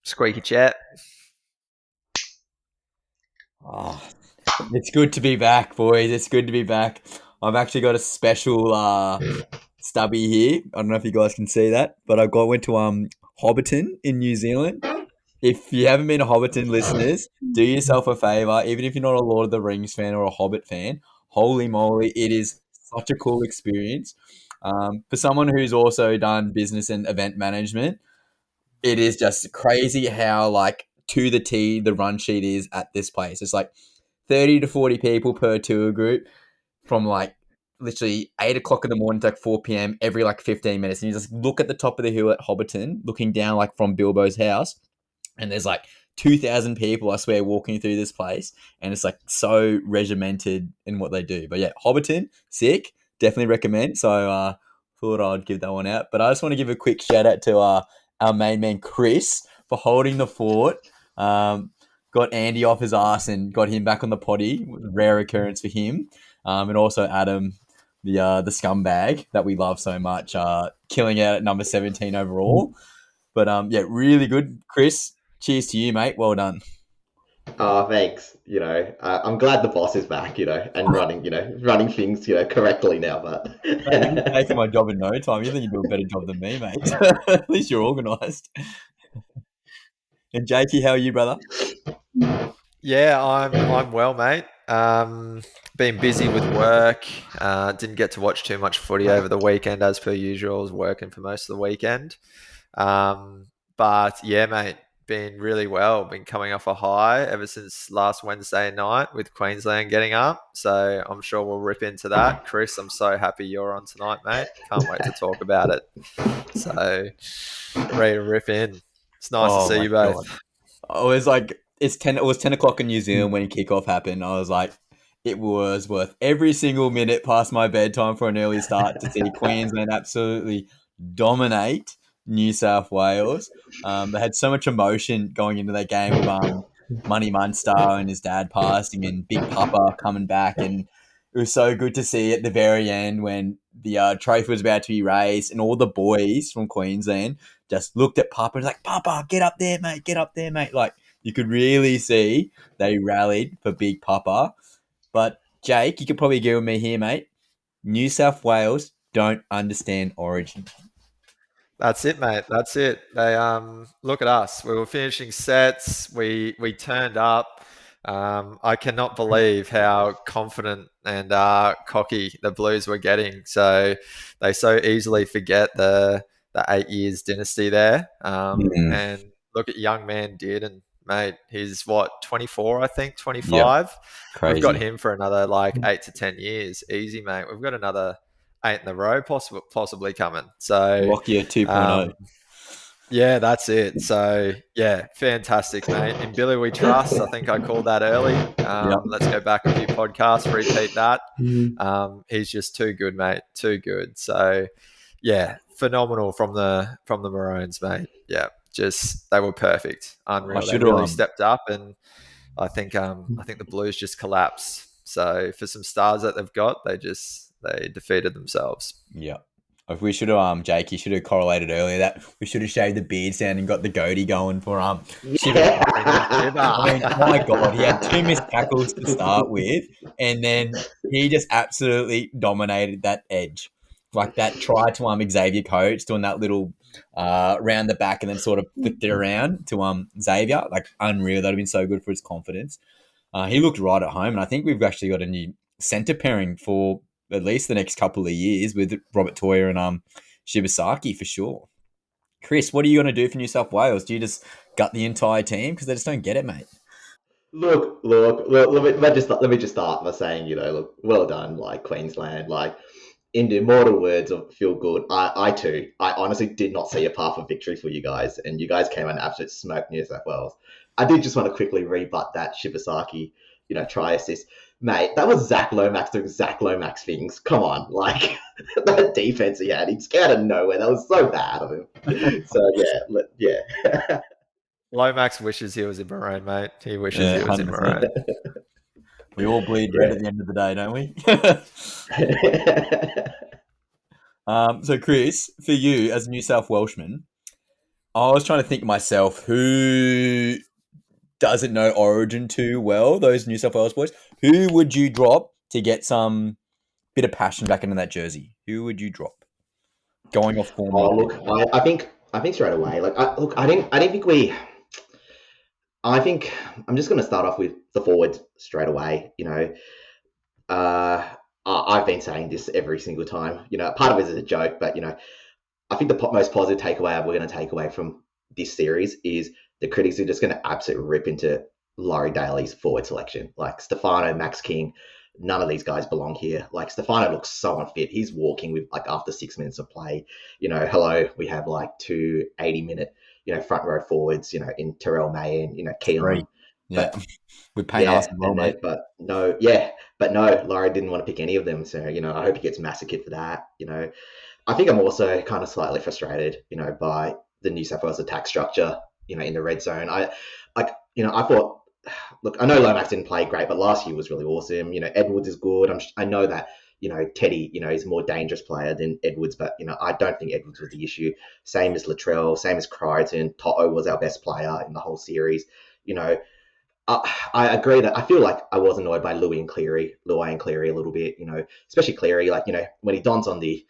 Squeaky chat. Oh, it's good to be back, boys. It's good to be back. I've actually got a special stubby here. I don't know if you guys can see that, but went to Hobbiton in New Zealand. If you haven't been to Hobbiton, listeners, do yourself a favor. Even if you're not a Lord of the Rings fan or a Hobbit fan, holy moly, it is such a cool experience. For someone who's also done business and event management, it is just crazy how like to the T the run sheet is at this place. It's like 30 to 40 people per tour group from like literally 8 o'clock in the morning to like 4 p.m. every like 15 minutes. And you just look at the top of the hill at Hobbiton, looking down like from Bilbo's house, and there's like 2,000 people, I swear, walking through this place. And it's like so regimented in what they do. But yeah, Hobbiton, sick. Definitely recommend. So thought I'd give that one out. But I just want to give a quick shout out to our main man, Chris, for holding the fort. Got Andy off his ass and got him back on the potty. Rare occurrence for him. And also Adam, the scumbag that we love so much, killing out at number 17 overall. But yeah, really good, Chris. Cheers to you, mate. Well done. Oh, thanks. I'm glad the boss is back, and running things, correctly now. But You're taking my job in no time. You think you do a better job than me, mate. At least you're organised. And Jakey, how are you, brother? Yeah, I'm well, mate. Been busy with work. Didn't get to watch too much footy over the weekend, as per usual. I was working for most of the weekend. But yeah, mate, been really well. Been coming off a high ever since last Wednesday night with Queensland getting up. So I'm sure we'll rip into that. Chris, I'm so happy you're on tonight, mate. Can't wait to talk about it. So ready to rip in. It's nice to see you both. God. I was like, it was 10 o'clock in New Zealand when kickoff happened. I was like, it was worth every single minute past my bedtime for an early start to see Queensland absolutely dominate New South Wales. They had so much emotion going into that game with Money Munster and his dad passing and Big Papa coming back, and it was so good to see at the very end when the trophy was about to be raised and all the boys from Queensland just looked at Papa and was like, Papa, get up there, mate, get up there, mate. Like, you could really see they rallied for Big Papa. But Jake, you could probably agree with me here, mate. New South Wales don't understand Origin. That's it, mate. That's it. They look at us. We were finishing sets. We turned up. I cannot believe how confident and cocky the Blues were getting. So they so easily forget the 8 years dynasty there. And look at young man Dearden, mate. He's 24, I think, 25. Yep. Crazy. We've got him for another like 8 to 10 years. Easy, mate. We've got another 8 in a row possibly coming. So Lockyer 2.0. Yeah, that's it. So, yeah, fantastic, mate. In Billy we trust. I think I called that early. Let's go back a few podcasts, repeat that. He's just too good, mate. Too good. So, yeah, phenomenal from the Maroons, mate. Yeah, just they were perfect. Unreal. They really stepped up, and I think the Blues just collapsed. So, for some stars that they've got, they defeated themselves. Yeah. If we should have, Jake, you should have correlated earlier that we should have shaved the beard down and got the goatee going for Shiva. I mean, my God, he had 2 missed tackles to start with, and then he just absolutely dominated that edge. Like that try to Xavier Coates doing that little round the back and then sort of flicked it around to Xavier. Like unreal. That would have been so good for his confidence. He looked right at home, and I think we've actually got a new centre pairing for at least the next couple of years with Robert Toyer and Shibasaki for sure. Chris, what are you going to do for New South Wales? Do you just gut the entire team? Because they just don't get it, mate. Look. Let me just start by saying, look, well done, like Queensland, like in the immortal words of Feel Good. I honestly did not see a path of victory for you guys, and you guys came on absolute smoke New South Wales. I did just want to quickly rebut that Shibasaki, try assist. Mate, that was Zach Lomax doing Zach Lomax things. Come on, like that defense he had, he just came out of nowhere. That was so bad of him. So yeah. Lomax wishes he was in Maroon, mate. He wishes he was in Maroon. We all bleed red at the end of the day, don't we? So, Chris, for you as a New South Welshman, I was trying to think myself who doesn't know Origin too well, those New South Wales boys. Who would you drop to get some bit of passion back into that jersey? Who would you drop? Going off form Oh, right look, I think straight away. Like, I didn't think we. I think I'm just going to start off with the forwards straight away. I've been saying this every single time. Part of it is a joke, but I think the most positive takeaway we're going to take away from this series is the critics are just going to absolutely rip into Laurie Daly's forward selection. Like Stefano, Max King, none of these guys belong here. Like Stefano looks so unfit. He's walking with like after 6 minutes of play. Hello, we have like two 80-minute, front row forwards, in Terrell May and, three. Keon. Yeah, But with Payne yeah, Haas as well, mate. but no, Laurie didn't want to pick any of them. So, I hope he gets massacred for that. I think I'm also kind of slightly frustrated, by the New South Wales attack structure, in the red zone. I thought, look, I know Lomax didn't play great, but last year was really awesome. Edwards is good. I know that, Teddy, is a more dangerous player than Edwards, but, I don't think Edwards was the issue. Same as Latrell, same as Crichton. Toto was our best player in the whole series. You know, I agree that I feel like I was annoyed by Luai and Cleary a little bit, especially Cleary, like, when he dons on the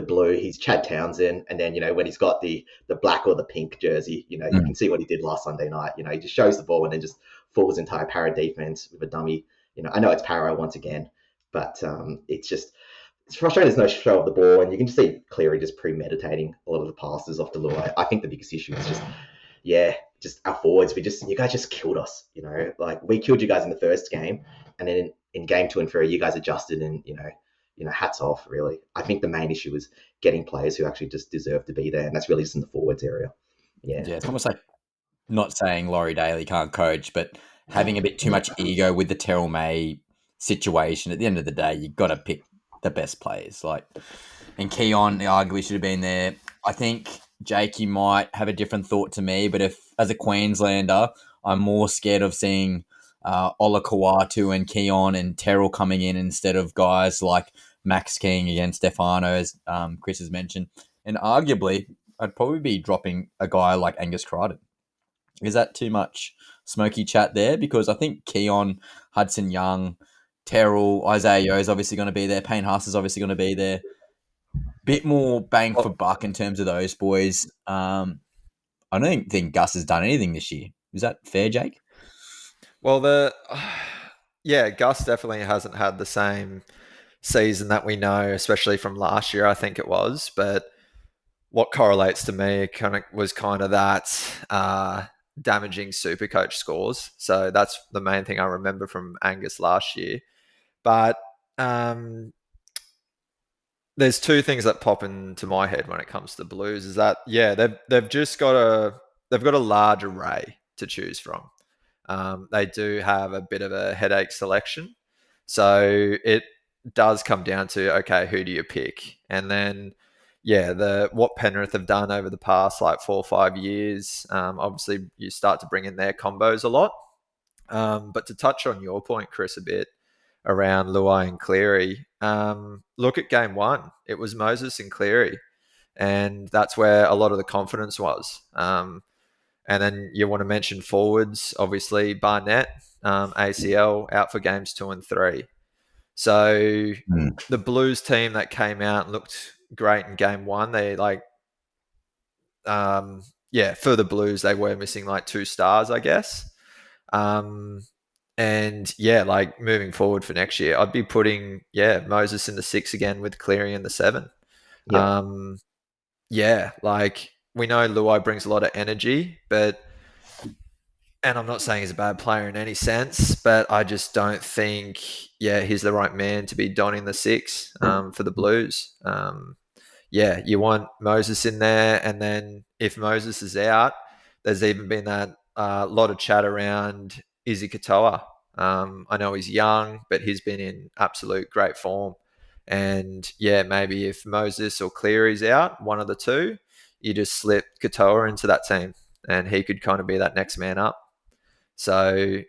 blue, he's Chad Townsend. And then, when he's got the black or the pink jersey, you can see what he did last Sunday night. He just shows the ball and then just falls entire para defense with a dummy. I know it's para once again, but it's frustrating. There's no show of the ball, and you can just see Cleary just premeditating a lot of the passes off the Luai. I think the biggest issue is just our forwards. You guys just killed us. Like we killed you guys in the first game, and then in game 2 and 3, you guys adjusted, and hats off. Really, I think the main issue is getting players who actually just deserve to be there, and that's really just in the forwards area. Yeah, It's almost like not saying Laurie Daly can't coach, but having a bit too much ego with the Terrell May situation. At the end of the day, you've got to pick the best players. And Keon arguably should have been there. I think Jake, you might have a different thought to me, but if as a Queenslander, I'm more scared of seeing Ola Kawatu and Keon and Terrell coming in instead of guys like Max King against Stefano, as Chris has mentioned. And arguably, I'd probably be dropping a guy like Angus Crichton. Is that too much smoky chat there? Because I think Keon, Hudson Young, Terrell, Isaiah Yo is obviously going to be there. Payne Haas is obviously going to be there. Bit more bang for buck in terms of those boys. I don't think Gus has done anything this year. Is that fair, Jake? Well, Gus definitely hasn't had the same season that we know, especially from last year, I think it was. But what correlates to me was that damaging super coach scores. So that's the main thing I remember from Angus last year. But there's two things that pop into my head when it comes to the Blues. Is that they've just got a large array to choose from. They do have a bit of a headache selection, so it does come down to, okay, who do you pick? And then what Penrith have done over the past like 4 or 5 years, obviously you start to bring in their combos a lot. But to touch on your point, Chris, a bit around Luai and Cleary, look at game 1. It was Moses and Cleary, and that's where a lot of the confidence was. And then you want to mention forwards, obviously Barnett, ACL, out for games 2 and 3. So the Blues team that came out and looked great in game 1, they for the Blues, they were missing like 2 stars, I guess. Moving forward for next year, I'd be putting Moses in the 6 again with Cleary in the 7. Yep. We know Luai brings a lot of energy, and I'm not saying he's a bad player in any sense, but I just don't think he's the right man to be donning the 6 for the Blues. You want Moses in there, and then if Moses is out, there's even been that lot of chat around Izzy Katoa. I know he's young, but he's been in absolute great form. And maybe if Moses or Cleary's out, one of the two, you just slip Katoa into that team, and he could kind of be that next man up. So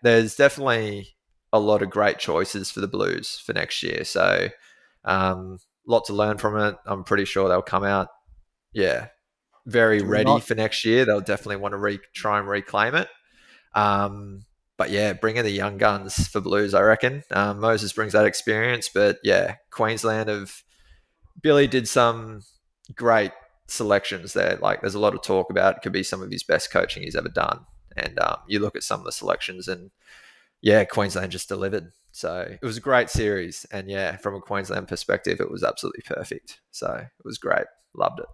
there's definitely a lot of great choices for the Blues for next year. So lot to learn from it. I'm pretty sure they'll come out very Do we ready not? for next year. They'll definitely want to try and reclaim it. But yeah, bringing the young guns for Blues, I reckon. Moses brings that experience, but yeah, Queensland have Billy did some great selections there. Like, there's a lot of talk about it could be some of his best coaching he's ever done. And you look at some of the selections, and yeah, Queensland just delivered. So it was a great series. And yeah, from a Queensland perspective, it was absolutely perfect. So it was great. Loved it.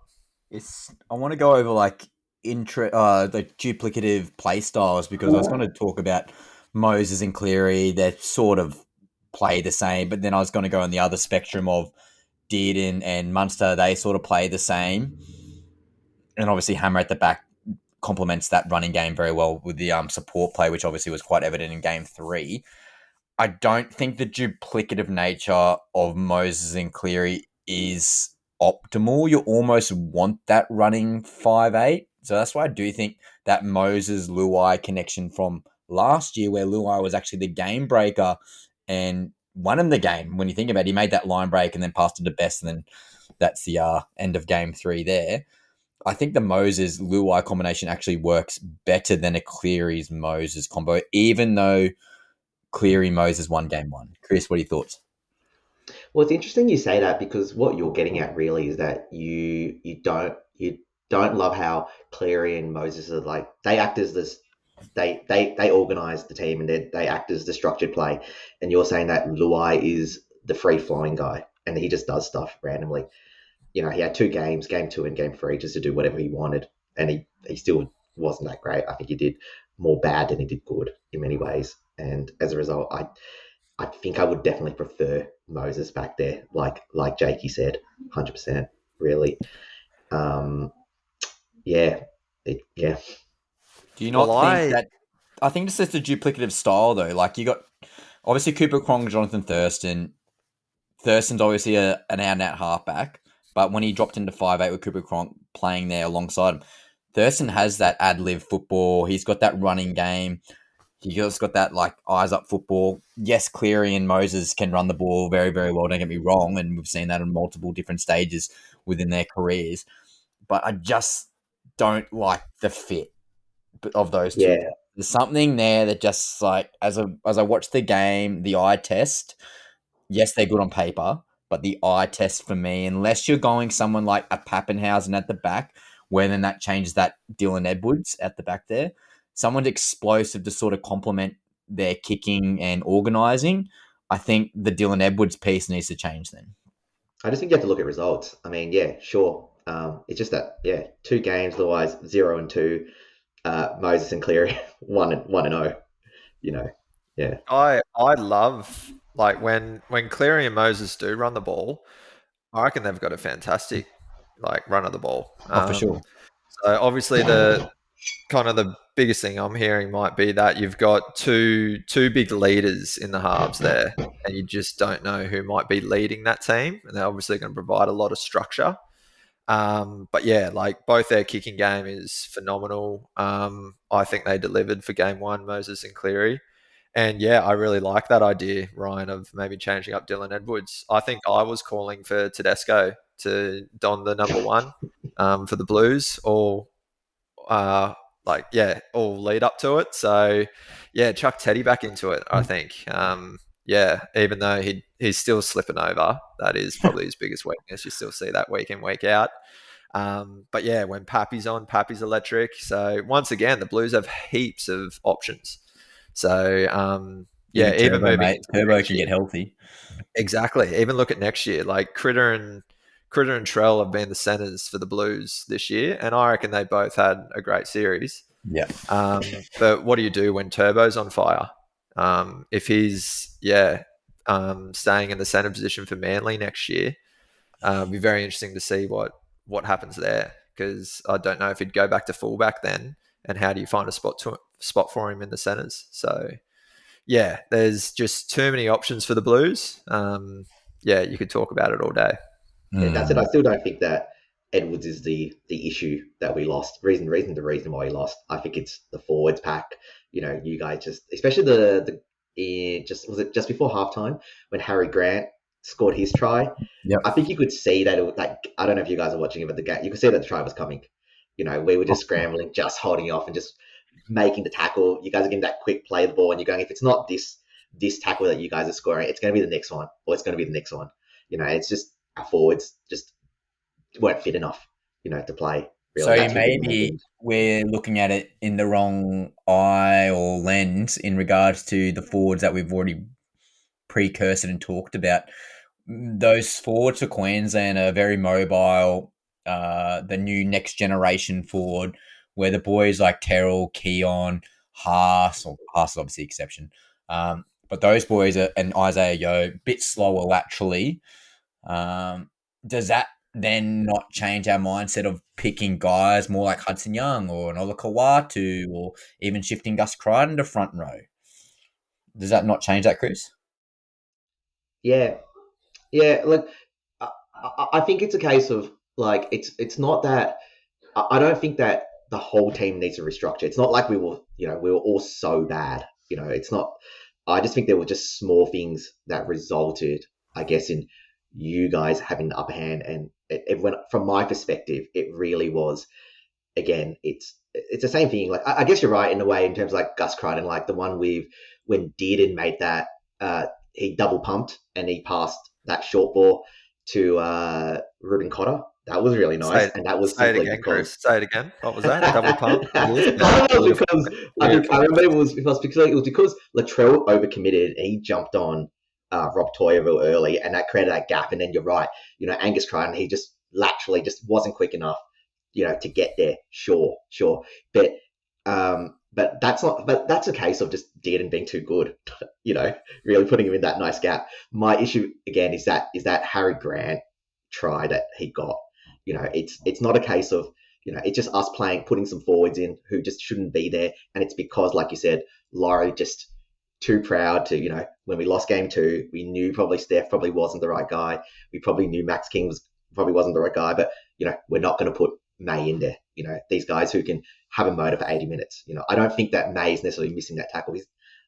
I want to go over like the duplicative play styles because I was going to talk about Moses and Cleary. They sort of play the same, but then I was going to go on the other spectrum of Dearden and Munster. They sort of play the same, and obviously Hammer at the back complements that running game very well with the support play, which obviously was quite evident in game 3. I don't think the duplicative nature of Moses and Cleary is optimal. You almost want that running 5'8". So that's why I do think that Moses Luai connection from last year, where Luai was actually the game breaker and won him the game. When you think about it, he made that line break and then passed it to Best, and then that's the end of game 3 there. I think the Moses Luai combination actually works better than a Cleary's Moses combo, even though Cleary Moses won game 1. Chris, what are your thoughts? Well, it's interesting you say that because what you're getting at really is that you don't love how Cleary and Moses are like they act as this they organize the team and they act as the structured play, and you're saying that Luai is the free flowing guy and he just does stuff randomly. You know, he had 2 games, game 2 and game 3, just to do whatever he wanted, and he still wasn't that great. I think he did more bad than he did good in many ways, and as a result, I think I would definitely prefer Moses back there, like Jakey said, 100%. Really, yeah, yeah. Do you Well, not think that? I think it's just a duplicative style though. Like you got obviously Cooper Cronk, Jonathan Thurston. Thurston's obviously an out and out halfback, but when he dropped into 5'8" with Cooper Cronk playing there alongside him, Thurston has that ad lib football. He's got that running game. He just got that like eyes up football. Yes, Cleary and Moses can run the ball very, very well. Don't get me wrong, and we've seen that in multiple different stages within their careers. But I just don't like the fit of those two. Yeah, There's something there that just like as I watch the game, the eye test. Yes, they're good on paper, but the eye test for me, unless you're going someone like a Pappenhausen at the back, where then that changes that Dylan Edwards at the back there, someone explosive to sort of complement their kicking and organising. I think the Dylan Edwards piece needs to change then. I just think you have to look at results. I mean, yeah, sure. It's just that, yeah, 2 games, otherwise 0 and 2. Moses and Cleary 1-0. You know, yeah, I love, like, when Cleary and Moses do run the ball, I reckon they've got a fantastic, like, run of the ball. Oh, for sure. So obviously the kind of the biggest thing I'm hearing might be that you've got two big leaders in the halves there, and you just don't know who might be leading that team, and they're obviously going to provide a lot of structure. But yeah, like, both their kicking game is phenomenal. I think they delivered for game 1, Moses and Cleary. And yeah, I really like that idea, Ryan, of maybe changing up Dylan Edwards. I think I was calling for Tedesco to don the number 1 for the Blues, or all lead up to it. So yeah, chuck Teddy back into it, I think. Yeah, even though he's still slipping over, that is probably his biggest weakness. You still see that week in, week out. But yeah, when Pappy's on, Pappy's electric. So once again, the Blues have heaps of options. So yeah, even Turbo, moving mate. into Turbo next can year. get healthy. Exactly. Even look at next year. Like, Critter and Trell have been the centers for the Blues this year, and I reckon they both had a great series. Yeah. But what do you do when Turbo's on fire? If he's staying in the center position for Manly next year, it'll be very interesting to see what happens there, because I don't know if he'd go back to fullback then, and how do you find a spot for him in the centers? So yeah, there's just too many options for the Blues. Yeah, you could talk about it all day. yeah. That's it. I still don't think that Edwards is the issue that we lost. The reason why we lost. I think it's the forwards pack. You know, you guys just, especially was it just before halftime when Harry Grant scored his try? Yep. I think you could see that I don't know if you guys are watching it, but the game, you could see that the try was coming. We were just scrambling, just holding off and just making the tackle. You guys are getting that quick play of the ball, and you're going, if it's not this tackle that you guys are scoring, it's going to be the next one, or it's going to be the next one. It's just our forwards just weren't fit enough, to play. Really, So that's been the main maybe thing. we're looking at it in the wrong eye or lens in regards to the forwards that we've already precursored and talked about. Those forwards for Queensland are very mobile. The new next generation forward, where the boys like Terrell, Keon, Haas is obviously the exception. But those boys and Isaiah Yo, bit slower laterally. Does that then not change our mindset of picking guys more like Hudson Young or an Ola Kawatu or even shifting Gus Crichton to front row? Does that not change that, Chris? Yeah, yeah. Look, I think it's a case of like it's not that I don't think that the whole team needs to restructure. It's not like we were all so bad. It's not. I just think there were just small things that resulted, I guess, in you guys having the upper hand. And it went from my perspective, it really was. Again, it's the same thing. Like I guess you're right in a way in terms of like Gus Crichton, like the one when Dearden made that, he double pumped and he passed that short ball to Ruben Cotter. That was really nice, and that was Say it simply again, because Chris. Say it again. What was that? Double pump? I don't know, Beautiful. because I remember it was because Latrell overcommitted and he jumped on Rob Toyer real early, and that created that gap. And then you're right, Angus Crichton, he just laterally just wasn't quick enough, to get there. Sure, but that's not. But that's a case of just Dearden being too good, really putting him in that nice gap. My issue again is that Harry Grant try that he got. It's not a case of, it's just us putting some forwards in who just shouldn't be there. And it's because, like you said, Laurie just too proud to, when we lost game 2, we knew probably Steph probably wasn't the right guy. We probably knew Max King probably wasn't the right guy, but, we're not going to put May in there. These guys who can have a motor for 80 minutes. I don't think that May is necessarily missing that tackle.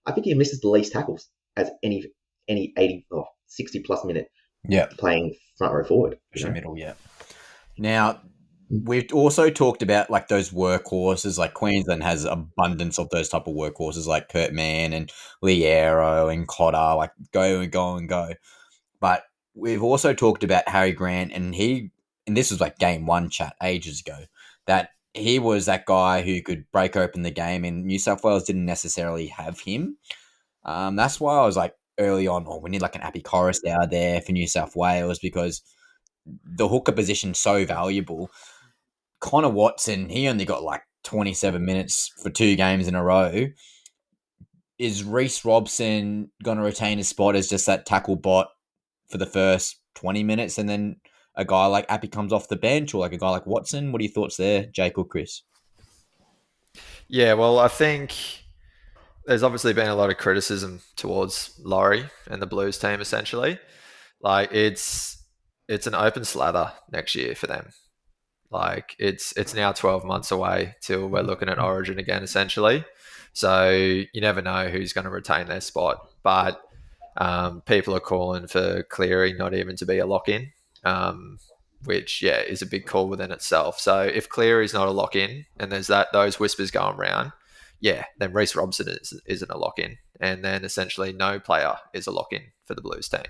I think he misses the least tackles as any 80 or 60 plus minute playing front row forward. Middle, yeah. Now, we've also talked about like those workhorses. Like Queensland has abundance of those type of workhorses, like Kurt Mann and Liero and Cotter, like go and go and go. But we've also talked about Harry Grant, and this was like game 1 chat ages ago, that he was that guy who could break open the game, and New South Wales didn't necessarily have him. That's why I was like early on, we need like an Appy Corus out there for New South Wales, because the hooker position so valuable. Connor Watson, he only got like 27 minutes for 2 games in a row. Is Reece Robson going to retain his spot as just that tackle bot for the first 20 minutes, and then a guy like Appy comes off the bench, or like a guy like Watson? What are your thoughts there, Jake or Chris? Yeah, well, I think there's obviously been a lot of criticism towards Laurie and the Blues team, essentially. Like it's an open slather next year for them. Like it's now 12 months away till we're looking at Origin again, essentially. So you never know who's going to retain their spot. But people are calling for Cleary not even to be a lock-in, which is a big call within itself. So if Cleary's not a lock-in, and there's those whispers going around, then Reece Robson isn't a lock-in, and then essentially no player is a lock-in for the Blues team.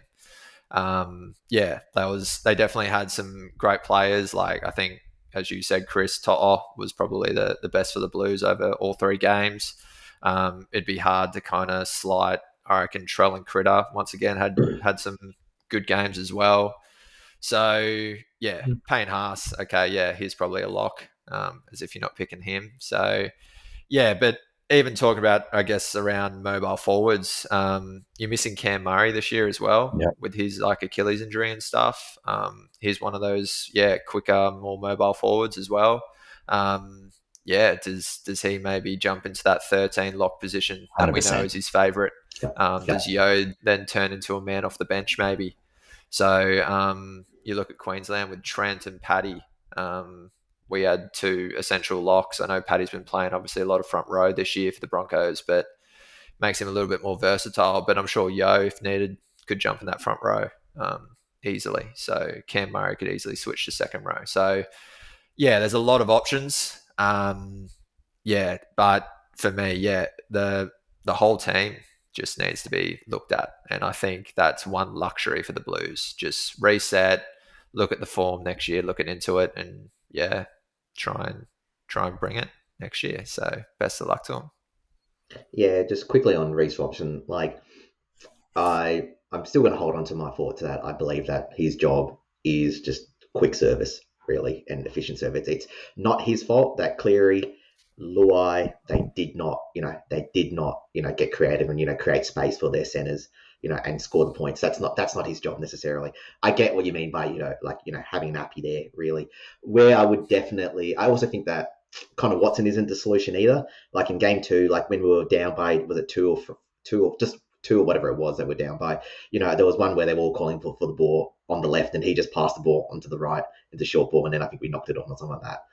They definitely had some great players. Like I think, as you said, Chris, To'o was probably the best for the Blues over all 3 games. It'd be hard to kind of slight. I reckon Trell and Critter once again had some good games as well. So Payne Haas, he's probably a lock, as if you're not picking him. So but even talking about, I guess, around mobile forwards, you're missing Cam Murray this year as well, with his like Achilles injury and stuff. He's one of those, quicker, more mobile forwards as well. Does he maybe jump into that 13 lock position that 100%. we know is his favourite? Does Yo then turn into a man off the bench maybe? So you look at Queensland with Trent and Paddy. We had 2 essential locks. I know Paddy's been playing obviously a lot of front row this year for the Broncos, but makes him a little bit more versatile. But I'm sure Yo, if needed, could jump in that front row easily. So Cam Murray could easily switch to second row. So there's a lot of options. But for me, the whole team just needs to be looked at, and I think that's one luxury for the Blues. Just reset, look at the form next year, looking into it, and try and bring it next year. So best of luck to them. Yeah, just quickly on Reece Robson, I'm still going to hold on to my thought to that. I believe that his job is just quick service, really, and efficient service. It's not his fault that Cleary, Luai, they did not, get creative and create space for their centers, and score the points. That's not his job necessarily. I get what you mean by having Nappy there, really. Where I also think that Connor Watson isn't the solution either. Like in game 2, like when we were down by, was it two or just two or whatever it was that we're down by, there was one where they were all calling for the ball on the left and he just passed the ball onto the right into short ball, and then I think we knocked it on or something like that.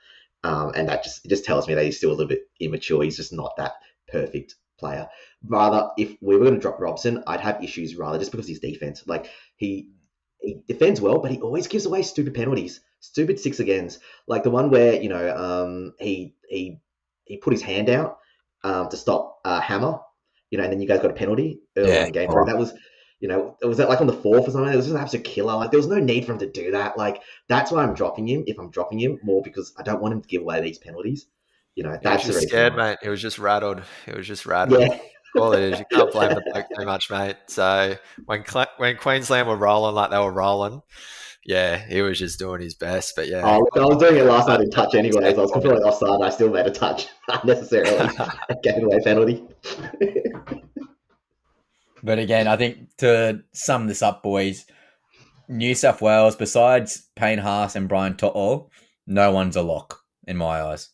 And that just tells me that he's still a little bit immature. He's just not that perfect player. Rather, if we were going to drop Robson, I'd have issues rather just because his defense. Like he defends well, but he always gives away stupid penalties, stupid 6 agains. Like the one where he put his hand out to stop Hammer, and then you guys got a penalty early in the game. That was, was that like on the 4th or something? It was just an absolute killer. Like there was no need for him to do that. Like that's why I'm dropping him. If I'm dropping him, more because I don't want him to give away these penalties. That's he was just scared, mate. He was just rattled. Yeah. All it is, you can't blame the bloke too much, mate. So when Queensland were rolling like they were rolling, he was just doing his best. But I was doing it last night in touch anyways. I was completely offside. I still made a touch unnecessarily. Gave away a penalty. But again, I think to sum this up, boys, New South Wales, besides Payne Haas and Brian To'o, no one's a lock in my eyes.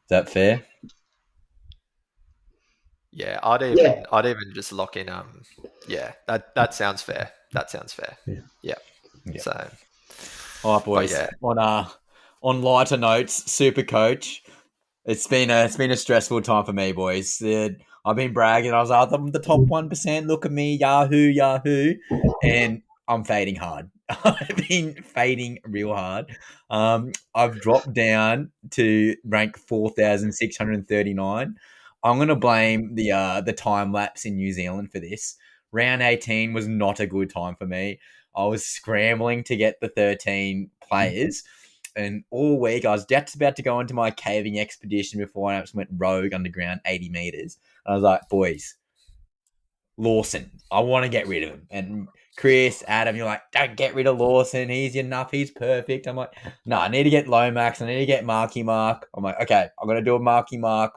Is that fair? Yeah, I'd even just lock in. That sounds fair. Yeah. So, all right, boys. On lighter notes, Super Coach. It's been a stressful time for me, boys. I've been bragging. I was like, I'm the top 1%. Look at me, Yahoo, and I'm fading hard. I've been fading real hard. I've dropped down to rank 4,639. I'm going to blame the time lapse in New Zealand for this. Round 18 was not a good time for me. I was scrambling to get the 13 players, and all week I was just about to go into my caving expedition before I actually went rogue underground 80 meters. I was like, boys, Lawson, I want to get rid of him. And Chris, Adam, you're like, don't get rid of Lawson. He's enough. He's perfect. I'm like, no, I need to get Lomax. I need to get Marky Mark. I'm like, okay, I'm going to do a Marky Mark.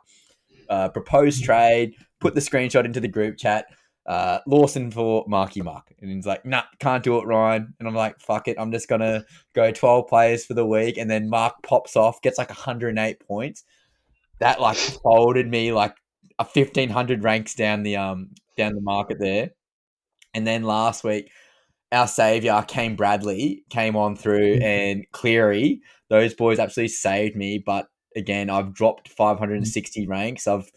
Propose trade, put the screenshot into the group chat, Lawson for Marky Mark. And he's like, nah, can't do it, Ryan. And I'm like, fuck it. I'm just going to go 12 players for the week. And then Mark pops off, gets like 108 points. That like folded me like a 1,500 ranks down the market there. And then last week, our saviour, Kane Bradley, came on through, and Cleary. Those boys absolutely saved me. But again, I've dropped 560 ranks. I've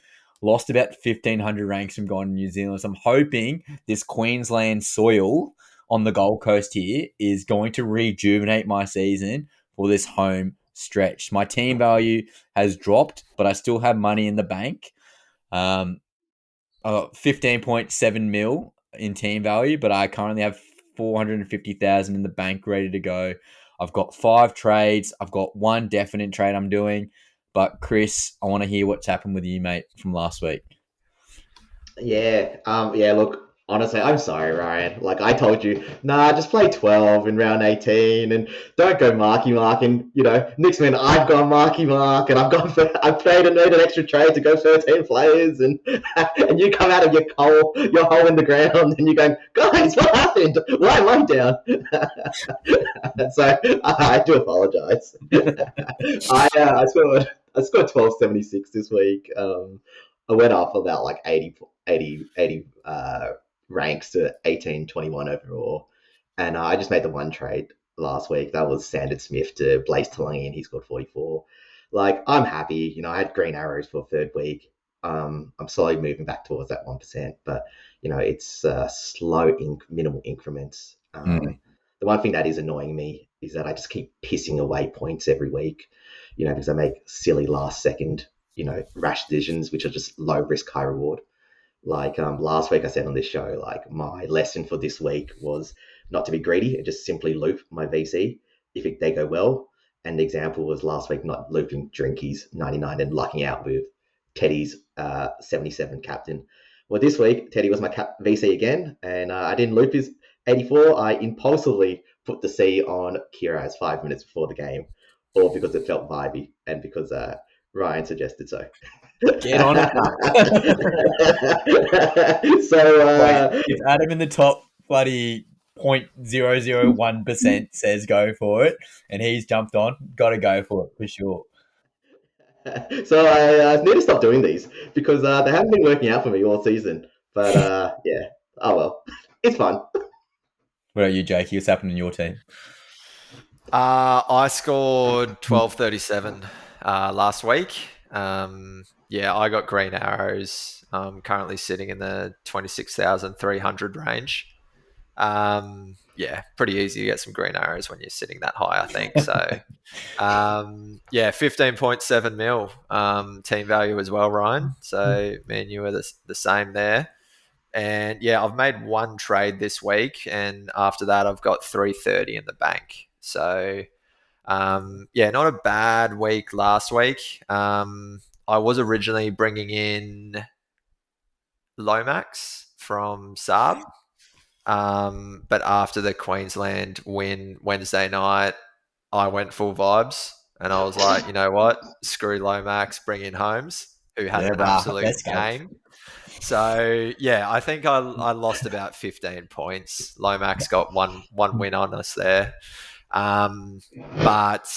lost about 1,500 ranks from going to New Zealand. So I'm hoping this Queensland soil on the Gold Coast here is going to rejuvenate my season for this home stretch. My team value has dropped, but I still have money in the bank. I got 15.7 mil in team value, but I currently have 450,000 in the bank ready to go. I've got 5 trades. I've got 1 definite trade I'm doing. But Chris, I want to hear what's happened with you, mate, from last week. Yeah. Look, honestly, I'm sorry, Ryan. Like I told you, just play 12 in round 18 and don't go Marky Mark. And next minute I've gone Marky Mark and I've made an extra trade to go 13 players, and and you come out of your hole in the ground and you're going, guys, what happened? Why am I down? So I do apologize. I scored 1276 this week. I went off about like 80 ranks to 1821 overall. And I just made the 1 trade last week. That was Sandon Smith to Blaze Talangi, and he scored 44. Like, I'm happy. I had green arrows for 3rd week. I'm slowly moving back towards that 1%, but, it's slow, minimal increments. The one thing that is annoying me is that I just keep pissing away points every week, because I make silly last second, rash decisions, which are just low risk, high reward. Like last week, I said on this show, like my lesson for this week was not to be greedy and just simply loop my VC if they go well. And the example was last week not looping Drinkies 99 and lucking out with Teddy's 77 captain. Well, this week, Teddy was my VC again, and I didn't loop his 84. I impulsively put the C on Kiraz 5 minutes before the game, all because it felt vibey and because Ryan suggested so. Get on it. So, Wait, if Adam in the top bloody 0.001% says go for it, and he's jumped on, got to go for it for sure. So I need to stop doing these because they haven't been working out for me all season. But yeah, oh well, it's fun. What about you, Jakey? What's happening in your team? I scored 1237 last week. Yeah, I got green arrows. I'm currently sitting in the 26,300 range. Yeah, pretty easy to get some green arrows when you're sitting that high, I think. So, yeah, 15.7 mil team value as well, Ryan. So, me and you are the same there. And yeah, I've made one trade this week, and after that, I've got 330 in the bank. So, yeah, not a bad week last week. I was originally bringing in Lomax from Saab, but after the Queensland win Wednesday night, I went full vibes, and I was like, you know what, screw Lomax, bring in Holmes, who had an absolute game. So yeah, I think I lost about 15 points. Lomax got one win on us there, but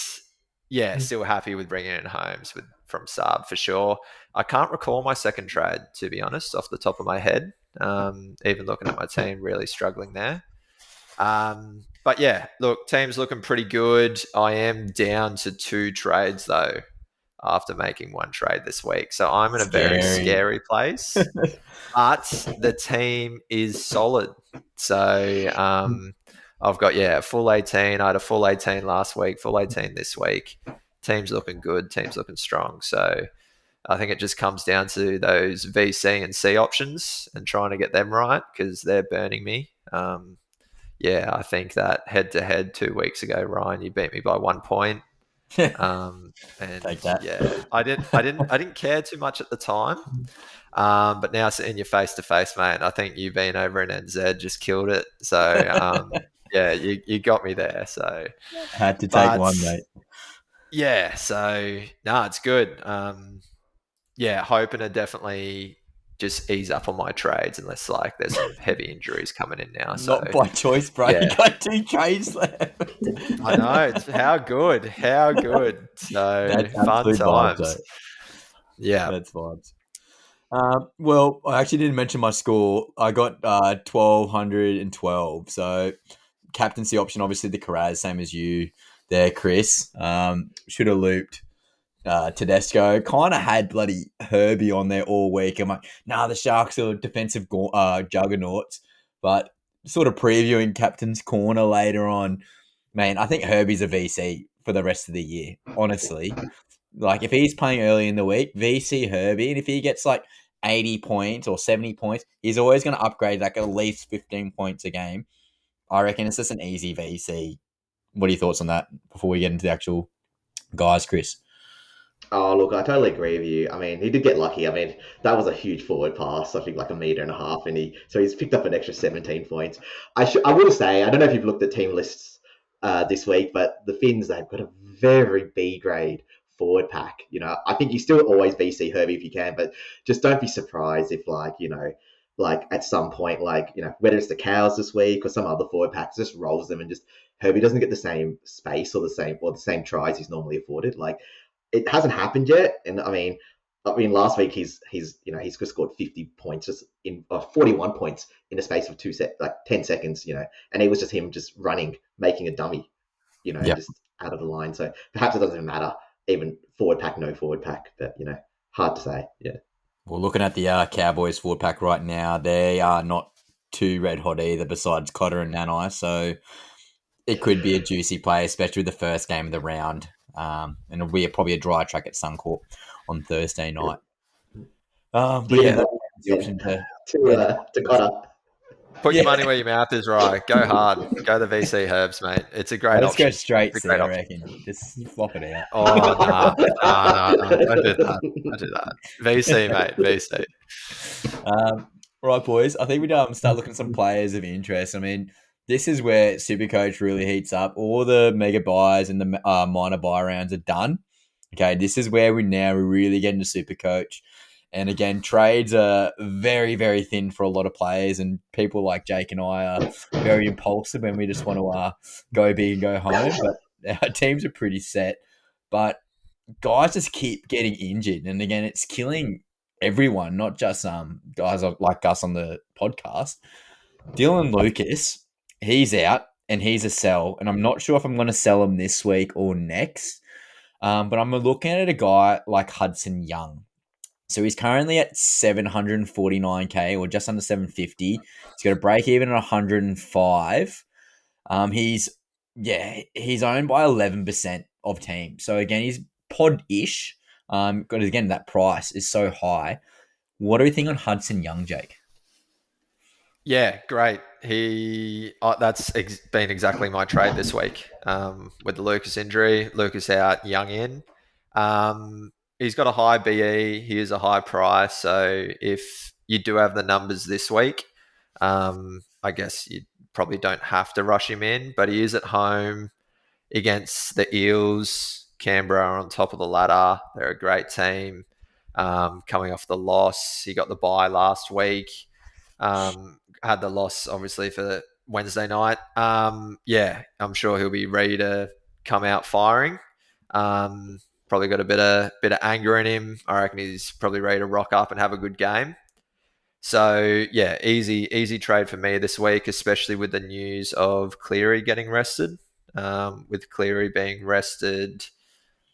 yeah, still happy with bringing in Holmes from Saab for sure. I can't recall my second trade, to be honest, off the top of my head. Even looking at my team, really struggling there. But yeah, look, team's looking pretty good. I am down to 2 trades though after making one trade this week. So I'm in a very scary place. But the team is solid. So I've got, a full 18. I had a full 18 last week, full 18 this week. Team's looking good. Team's looking strong. So I think it just comes down to those VC and C options and trying to get them right because they're burning me. Yeah, I think that head-to-head 2 weeks ago, Ryan, you beat me by 1 point. And Take that. Yeah, I didn't care too much at the time. But now seeing you face to face, mate, I think you being over in NZ just killed it. So yeah, you got me there. So had to take one, mate. Yeah, so no, it's good. Yeah, hoping to definitely just ease up on my trades unless like there's some heavy injuries coming in now. Not by choice, bro. Yeah. You got 2 trades left. I know. It's how good. So that's fun times. Vibes, yeah, that's vibes. Well, I actually didn't mention my score. I got 1,212. So captaincy option, obviously the Karaz, same as you there, Chris. Should have looped Tedesco. Kind of had bloody Herbie on there all week. I'm like, the Sharks are defensive juggernauts. But sort of previewing captain's corner later on, man, I think Herbie's a VC for the rest of the year, honestly. Like, if he's playing early in the week, VC Herbie, and if he gets like 80 points or 70 points, he's always going to upgrade like at least 15 points a game. I reckon it's just an easy VC. What are your thoughts on that before we get into the actual guys, Chris? Oh, look, I totally agree with you. I mean, he did get lucky. I mean, that was a huge forward pass, I think like 1.5 meters, and he's picked up an extra 17 points. I will say, I don't know if you've looked at team lists this week, but the Finns, they've got a very B grade forward pack. I think you still always VC Herbie if you can, but just don't be surprised if like at some point, whether it's the Cows this week or some other forward pack just rolls them and just Herbie doesn't get the same space or the same tries he's normally afforded. Like, it hasn't happened yet, and I mean, last week he's just scored 50 points, just in 41 points in the space of 10 seconds, and it was just him just running, making a dummy, just out of the line. So perhaps it doesn't matter, even forward pack, no forward pack, but hard to say. Yeah. Well, looking at the Cowboys forward pack right now, they are not too red hot either, besides Cotter and Nanai. So it could be a juicy play, especially the first game of the round. And it'll be probably a dry track at Suncorp on Thursday night. But yeah, Yeah, that's the yeah. option to get it. To Connor. Put your Yeah, money where your mouth is, right? Go hard. Go the VC Herbs, mate. It's a I'll great just go option. straight It's a C, great I option. reckon. Just flop it out. Oh, no. No. Don't do that. Don't do that. VC, mate. VC. Right, boys. I think we'd start looking at some players of interest. I mean, this is where Supercoach really heats up. All the mega buys and the minor buy rounds are done. Okay, this is where we really get into Supercoach. And again, trades are very, very thin for a lot of players, and people like Jake and I are very impulsive when we just want to go big and go home. But our teams are pretty set. But guys just keep getting injured, and again, it's killing everyone, not just guys like us on the podcast. Dylan Lucas, he's out and he's a sell, and I'm not sure if I'm going to sell him this week or next. But I'm looking at a guy like Hudson Young. So he's currently at 749k or just under 750. He's got a break even at 105. He's owned by 11% of teams. So again, he's pod-ish. Because again, that price is so high. What do we think on Hudson Young, Jake? Yeah, great. Been exactly my trade this week. With the Lucas injury, Lucas out, Young in. He's got a high BE. He is a high price. So if you do have the numbers this week, I guess you probably don't have to rush him in. But he is at home against the Eels. Canberra are on top of the ladder. They're a great team. Coming off the loss, he got the bye last week. Had the loss obviously for Wednesday night. Yeah, I'm sure he'll be ready to come out firing. Probably got a bit of anger in him. I reckon he's probably ready to rock up and have a good game. So yeah, easy trade for me this week, especially with the news of Cleary getting rested. With Cleary being rested,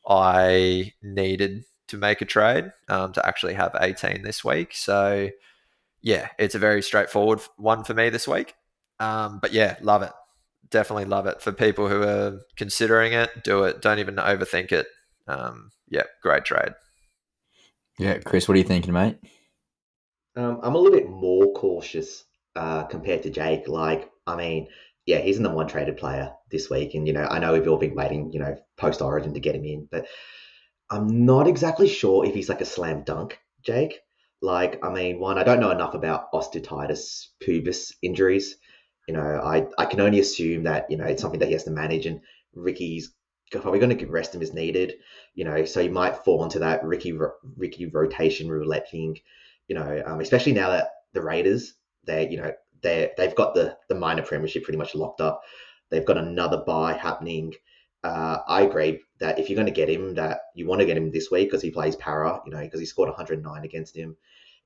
I needed to make a trade to actually have 18 this week. So yeah, it's a very straightforward one for me this week. But yeah, love it. Definitely love it. For people who are considering it, do it. Don't even overthink it. Yeah, great trade. Yeah, Chris, what are you thinking, mate? I'm a little bit more cautious compared to Jake. Like, I mean, yeah, he's the number one traded player this week, and I know we've all been waiting, post Origin to get him in, but I'm not exactly sure if he's like a slam dunk, Jake. Like, I mean, one, I don't know enough about osteitis pubis injuries. I can only assume that it's something that he has to manage, and Ricky's probably going to rest him as needed. So he might fall into that Ricky rotation roulette thing. Especially now that the Raiders, they've got the minor premiership pretty much locked up. They've got another bye happening. I agree that if you're going to get him, that you want to get him this week because he plays para, because he scored 109 against him.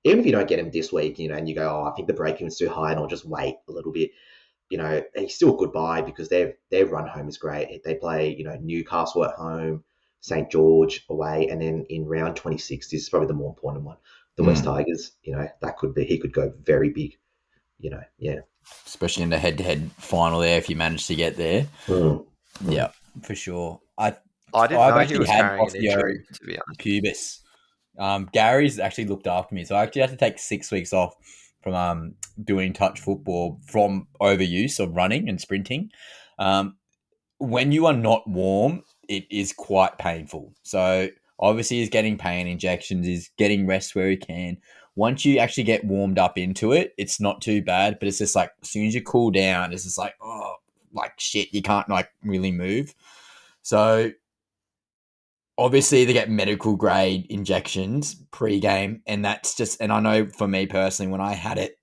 Even if you don't get him this week, and you go, oh, I think the break even's too high, and I'll just wait a little bit. He's still a good buy because their run home is great. They play, Newcastle at home, St. George away, and then in round 26, this is probably the more important one. The West Tigers, he could go very big, yeah. Especially in the head-to-head final there, if you manage to get there. Yeah, for sure. I didn't I've know he actually was had carrying an injury, to be honest. pubis. Gary's actually looked after me, so I actually had to take 6 weeks off from doing touch football from overuse of running and sprinting. When you are not warm, it is quite painful. So obviously he's getting pain injections, he's getting rest where he can. Once you actually get warmed up into it, it's not too bad, but it's just like as soon as you cool down, it's just like, oh, like shit, you can't like really move. So obviously they get medical grade injections pre-game, and that's just, and I know for me personally, when I had it,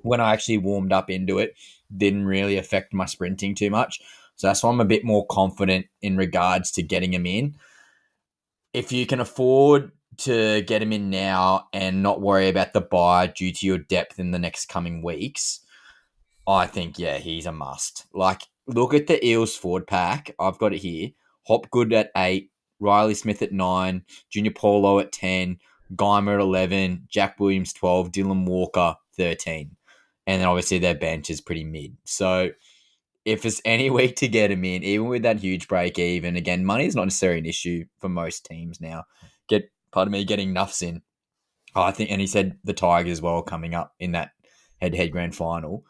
when I actually warmed up into it, didn't really affect my sprinting too much. So that's why I'm a bit more confident in regards to getting him in. If you can afford to get him in now and not worry about the buy due to your depth in the next coming weeks, I think, yeah, he's a must. Like, look at the Eels forward pack. I've got it here. Hopgood at 8, Riley Smith at 9, Junior Paulo at 10, Geimer at 11, Jack Williams 12, Dylan Walker 13. And then obviously their bench is pretty mid. So if it's any week to get him in, even with that huge break even, again, money is not necessarily an issue for most teams now. Getting Nuffs in. Oh, I think, and he said the Tigers as well coming up in that head-to-head grand final.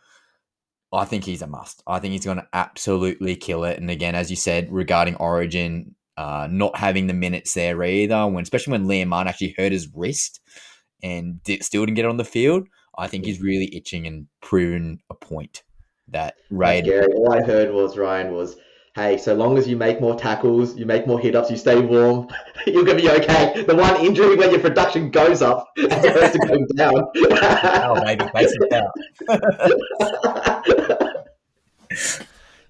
I think he's a must. I think he's going to absolutely kill it. And again, as you said, regarding Origin, not having the minutes there either, especially when Liam Martin actually hurt his wrist and still didn't get on the field, I think he's really itching and proven a point that That's Raid. scary. All I heard was Ryan was, "Hey, so long as you make more tackles, you make more hit ups, you stay warm, you're gonna be okay." The one injury when your production goes up as opposed to going down. Oh, baby, base it out.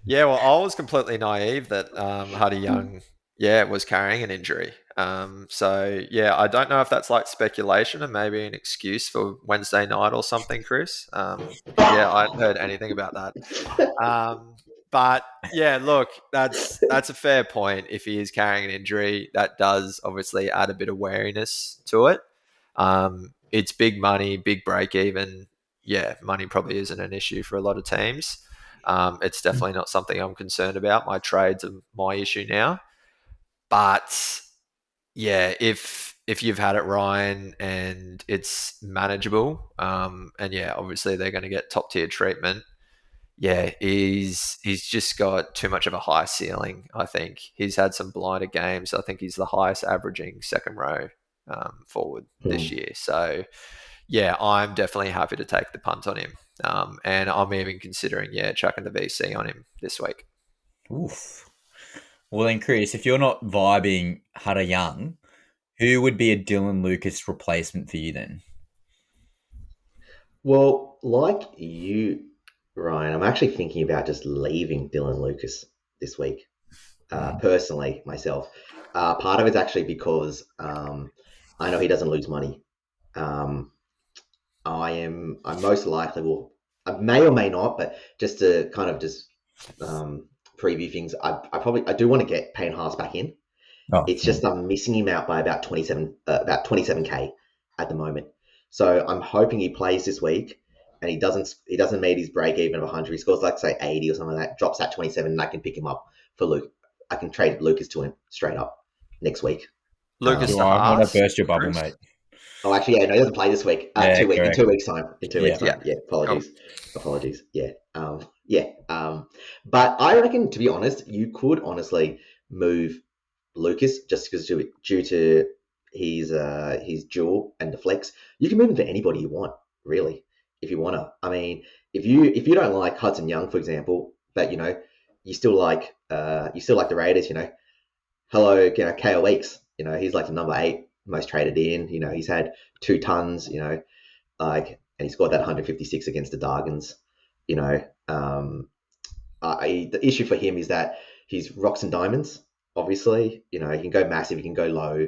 Yeah, well, I was completely naive that Huddy Young, was carrying an injury. So, I don't know if that's like speculation and maybe an excuse for Wednesday night or something, Chris. I hadn't heard anything about that. But look, that's a fair point. If he is carrying an injury, that does obviously add a bit of wariness to it. It's big money, big break even. Yeah, money probably isn't an issue for a lot of teams. It's definitely not something I'm concerned about. My trades are my issue now. But if you've had it, Ryan, and it's manageable, obviously they're going to get top tier treatment. Yeah, he's just got too much of a high ceiling. I think he's had some blinder games. I think he's the highest averaging second row forward this year. So I'm definitely happy to take the punt on him. And I'm even considering, chucking the VC on him this week. Oof. Well then, Chris, if you're not vibing Hudder Young, who would be a Dylan Lucas replacement for you then? Well, like you, Ryan, I'm actually thinking about just leaving Dylan Lucas this week. Personally, myself, part of it's actually because I know he doesn't lose money. I'm most likely I may or may not, but just to kind of just preview things, I do want to get Payne Haas back in. It's just I'm missing him out by about 27k at the moment. So I'm hoping he plays this week and he doesn't meet his break even of 100. He scores like say 80 or something like that, drops that 27, and I can pick him up for Luke. I can trade Lucas to him straight up next week. Lucas to I'm going Haas, to burst your bubble, Chris? mate. Oh, actually, no, he doesn't play this week. Yeah, 2 weeks, in correct. 2 weeks time. In 2 weeks time. Yeah. Apologies. Yeah. But I reckon, to be honest, you could honestly move Lucas just because due to his dual and the flex. You can move him to anybody you want, really, if you want to. I mean, if you don't like Hudson Young, for example, but you still like the Raiders, hello, KO Weeks, he's like the number 8 most traded in. He's had 2 tons, and he scored that 156 against the Dargans. The issue for him is that he's rocks and diamonds. Obviously, he can go massive, he can go low.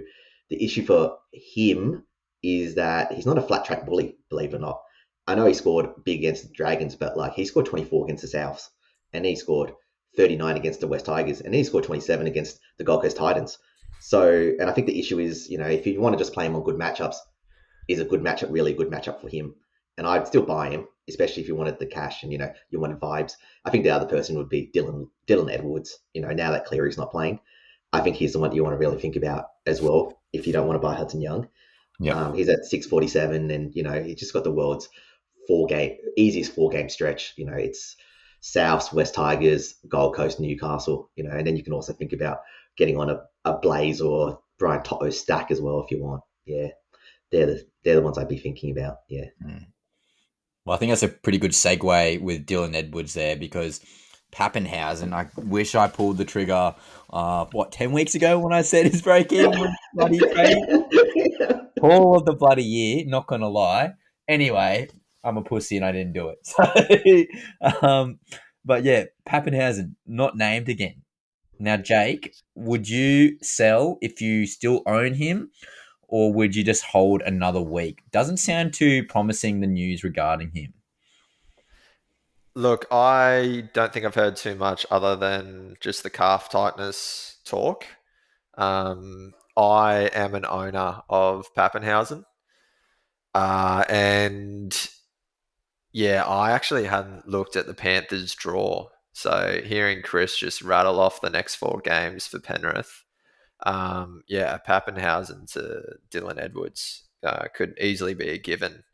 The issue for him is that he's not a flat track bully, believe it or not. I know he scored big against the Dragons, but he scored 24 against the Souths, and he scored 39 against the West Tigers, and he scored 27 against the Gold Coast Titans. So, and I think the issue is, if you want to just play him on good matchups, is a good matchup really a good matchup for him? And I'd still buy him, especially if you wanted the cash and you wanted vibes. I think the other person would be Dylan Edwards. Now that Cleary's not playing, I think he's the one you want to really think about as well. If you don't want to buy Hudson Young, he's at 647, and he's just got the world's easiest 4-game stretch. It's Souths, West Tigers, Gold Coast, Newcastle. And then you can also think about getting on a Blaze or Brian Toto stack as well if you want. Yeah, they're the ones I'd be thinking about. Yeah. Well, I think that's a pretty good segue with Dylan Edwards there, because Pappenhausen, I wish I pulled the trigger, 10 weeks ago when I said his break-in was bloody trade. All of the bloody year, not going to lie. Anyway, I'm a pussy and I didn't do it. So, but yeah, Pappenhausen, not named again. Now, Jake, would you sell if you still own him, or would you just hold another week? Doesn't sound too promising, the news regarding him. Look, I don't think I've heard too much other than just the calf tightness talk. I am an owner of Pappenhausen. I actually hadn't looked at the Panthers draw. So hearing Chris just rattle off the next 4 games for Penrith, Pappenhausen to Dylan Edwards could easily be a given.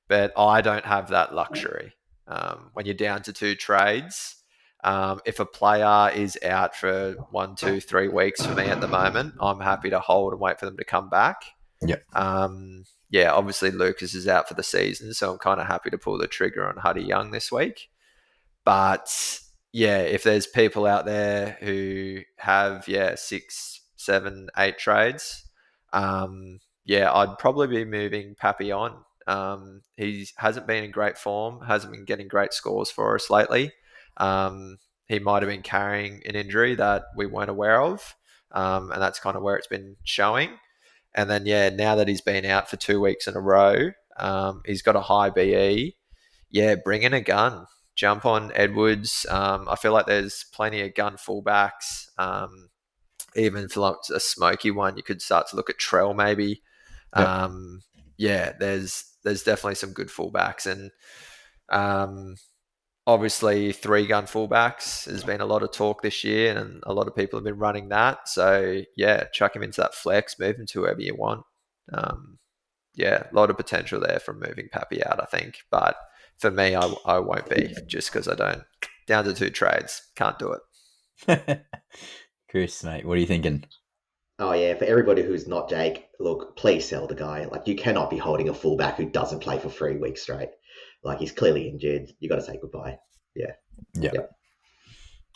But I don't have that luxury. When you're down to 2 trades, if a player is out for 1, 2, 3 weeks for me at the moment, I'm happy to hold and wait for them to come back. Yep. Obviously Lucas is out for the season, so I'm kind of happy to pull the trigger on Huddy Young this week. But yeah, if there's people out there who have 6, 7, 8 trades, I'd probably be moving Pappy on. He hasn't been in great form, hasn't been getting great scores for us lately. He might have been carrying an injury that we weren't aware of, and that's kind of where it's been showing. And then, now that he's been out for 2 weeks in a row, he's got a high BE. Yeah, bring in a gun. Jump on Edwards. I feel like there's plenty of gun fullbacks. Even for like a smoky one, you could start to look at Trell maybe. Yep. There's definitely some good fullbacks. And obviously 3-gun fullbacks has been a lot of talk this year, and a lot of people have been running that. So chuck him into that flex, move him to whoever you want. A lot of potential there from moving Pappy out, I think. But for me, I won't be, just because I don't. Down to 2 trades, can't do it. Chris, mate, what are you thinking? Oh yeah, for everybody who's not Jake, look, please sell the guy. Like, you cannot be holding a fullback who doesn't play for 3 weeks straight. Like, he's clearly injured. You got to say goodbye. Yeah.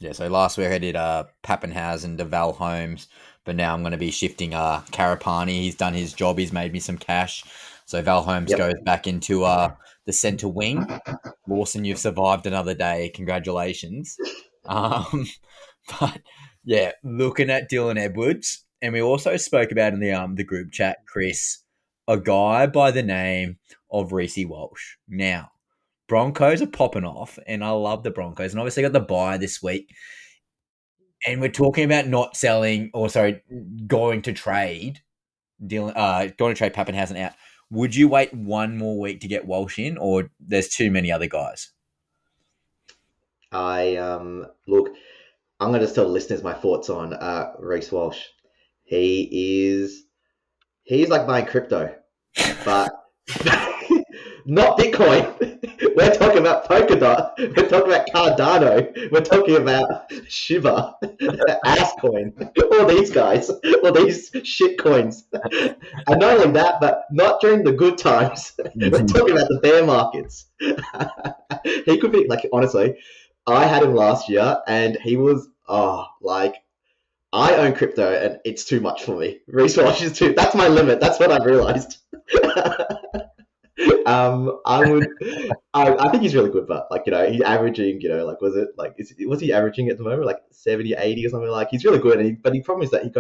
Yeah, so last week I did Pappenhausen to Val Holmes, but now I'm going to be shifting Karapani. He's done his job. He's made me some cash. So Val Holmes goes back into the centre wing. Lawson, you've survived another day. Congratulations. But yeah, looking at Dylan Edwards, and we also spoke about in the group chat, Chris, a guy by the name of Reece Walsh. Now, Broncos are popping off, and I love the Broncos, and obviously got the bye this week. And we're talking about not selling, going to trade Pappenhausen out. Would you wait one more week to get Walsh in, or there's too many other guys? Look, I'm going to tell the listeners my thoughts on Reece Walsh. He's like buying crypto, but not Bitcoin. We're talking about Polkadot. We're talking about Cardano. We're talking about Shiba, Asscoin, all these guys, all these shit coins. And not only that, but not during the good times. We're talking about the bear markets. He could be, like, honestly, I had him last year, and he was, I own crypto, and it's too much for me. Reece Walsh is too. That's my limit. That's what I've realized. I think he's really good, but he's averaging, was he averaging at the moment like 70, 80 or something? Like, he's really good, but the problem is that he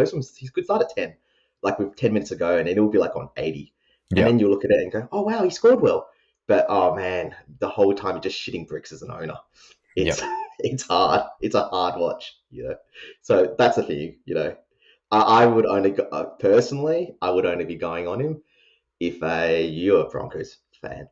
could start at 10, like with 10 minutes ago, and then it'll be like on 80, and then you look at it and go, oh wow, he scored well, but oh man, the whole time you're just shitting bricks as an owner. It's hard. It's a hard watch, So that's the thing, I would only personally, I would only be going on him if you're a Broncos fan.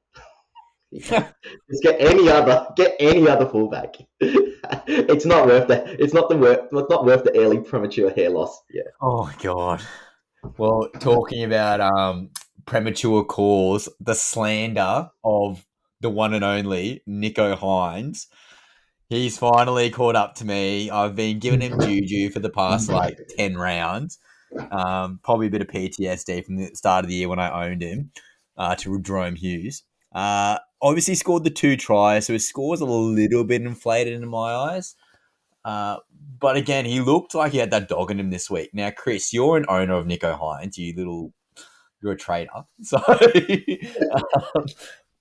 Just get any other fullback. It's not worth the early premature hair loss. Yeah. Oh God. Well, talking about premature calls, the slander of the one and only Nicho Hynes. He's finally caught up to me. I've been giving him juju for the past 10 rounds. Probably a bit of PTSD from the start of the year when I owned him to Jerome Hughes. Obviously scored the 2 tries, so his score's a little bit inflated in my eyes. But again, he looked like he had that dog in him this week. Now, Chris, you're an owner of Nicho Hynes. You're a trader. So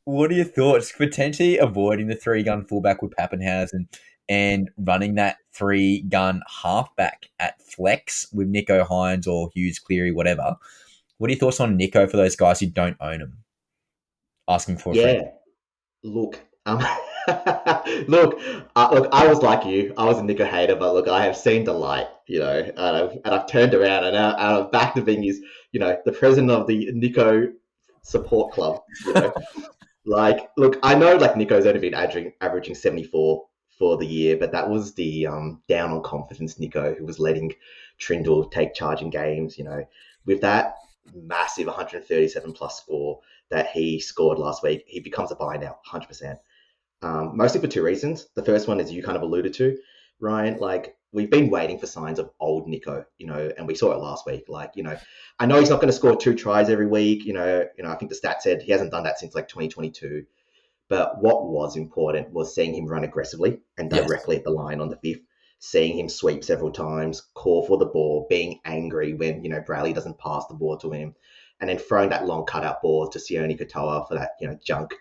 what are your thoughts? Potentially avoiding the 3-gun fullback with Pappenhausen and running that 3-gun halfback at flex with Nicho Hynes or Hughes, Cleary, whatever. What are your thoughts on Nicho for those guys who don't own him? Asking for a friend. Look, I was like you. I was a Nicho hater, but look, I have seen the light, and I've turned around, and I'm back to being the president of the Nicho support club. Look, I know Nicho's only been averaging 74 for the year, but that was the down on confidence Nico, who was letting Trindle take charge in games. With that massive 137 plus score that he scored last week, he becomes a buy now, 100%. Mostly for two reasons. The first one is you kind of alluded to, Ryan. Like, we've been waiting for signs of old Nico, and we saw it last week. Like, I know he's not going to score 2 tries every week. I think the stat said he hasn't done that since like 2022. But what was important was seeing him run aggressively and directly at the line on the fifth, seeing him sweep several times, call for the ball, being angry when, Bradley doesn't pass the ball to him, and then throwing that long cutout ball to Sione Katoa for that, junk,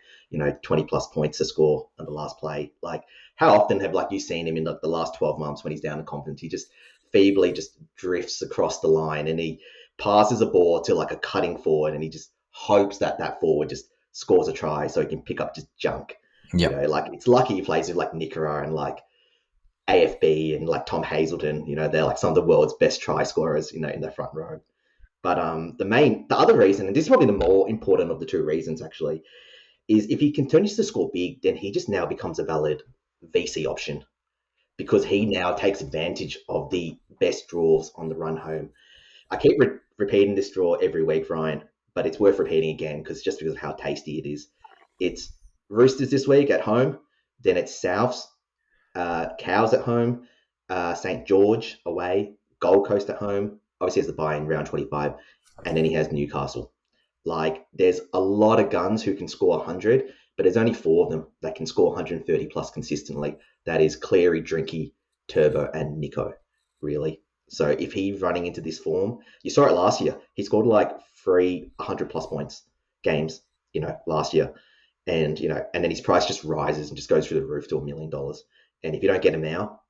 20 plus points to score on the last play. Like, how often have you seen him in the last 12 months when he's down in confidence? He just feebly just drifts across the line and he passes a ball to a cutting forward and he just hopes that forward just scores a try so he can pick up just junk. Yeah. It's lucky he plays with Nikora and AFB and Tom Hazelton. They're some of the world's best try scorers, in the front row. But the other reason, and this is probably the more important of the two reasons actually, is if he continues to score big, then he just now becomes a valid VC option because he now takes advantage of the best draws on the run home. I keep repeating this draw every week, Ryan, but it's worth repeating again just because of how tasty it is. It's Roosters this week at home, then it's Souths, Cows at home, St. George away, Gold Coast at home. Obviously, has the bye in round 25, and then he has Newcastle. There's a lot of guns who can score 100, but there's only 4 of them that can score 130 plus consistently. That is Cleary, Drinky, Turbo, and Nico, really. So if he's running into this form, you saw it last year. He scored 100 plus points games, last year. And, and then his price just rises and just goes through the roof to $1 million. And if you don't get him now,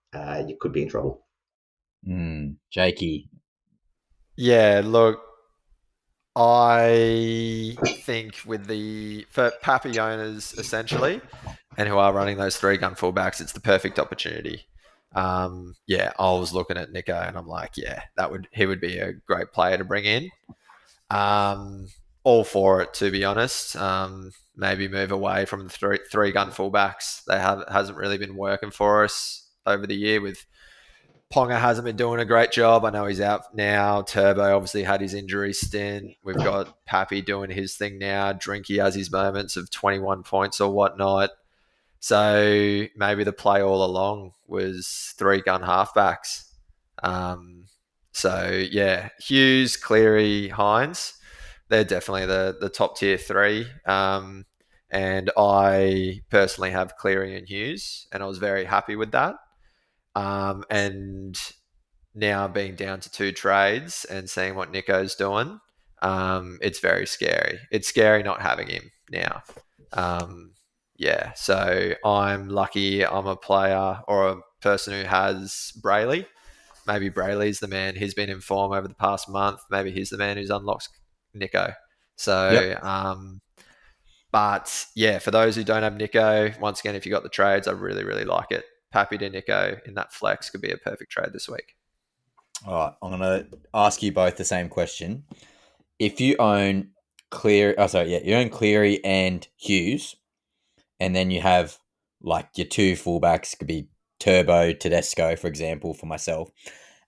you could be in trouble. Jakey. Yeah, look, I think for Pappy owners essentially, and who are running those 3-gun fullbacks, it's the perfect opportunity. I was looking at Nico and I'm like, he would be a great player to bring in. All for it, to be honest. Maybe move away from the three-gun fullbacks. Hasn't really been working for us over the year. With Ponga hasn't been doing a great job. I know he's out now. Turbo obviously had his injury stint. We've got Pappy doing his thing now. Drinky has his moments of 21 points or whatnot. So maybe the play all along was 3-gun halfbacks. Hughes, Cleary, Hynes, they're definitely the top tier 3. And I personally have Cleary and Hughes, and I was very happy with that. And now being down to 2 trades and seeing what Nico's doing, it's very scary. It's scary not having him now. So I'm lucky I'm a player or a person who has Brayley. Maybe Brayley's the man. He's been in form over the past month. Maybe he's the man who's unlocked Nico. So, for those who don't have Nico, once again, if you got the trades, I really, really like it. Pappy to Nico in that flex could be a perfect trade this week. All right, I'm going to ask you both the same question. If you own you own Cleary and Hughes, and then you have your 2 fullbacks, could be Turbo, Tedesco, for example, for myself.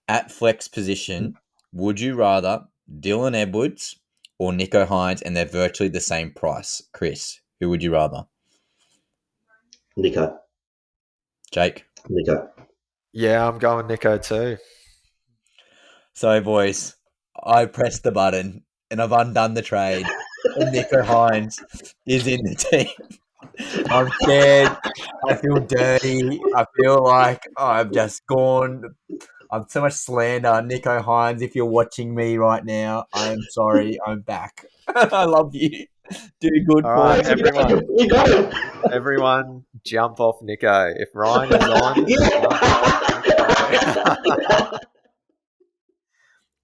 At flex position, would you rather Dylan Edwards or Nico Hynes, and they're virtually the same price? Chris, who would you rather? Nico. Jake? Nico. Yeah, I'm going Nico too. So, boys, I pressed the button and I've undone the trade, and Nico Hynes is in the team. I'm scared. I feel dirty. I feel like I've just gone. I'm so much slander. Nico Hynes, if you're watching me right now, I'm sorry. I'm back. I love you. Do good. All right, everyone. You got him. Everyone, jump off Nico. If Ryan is on,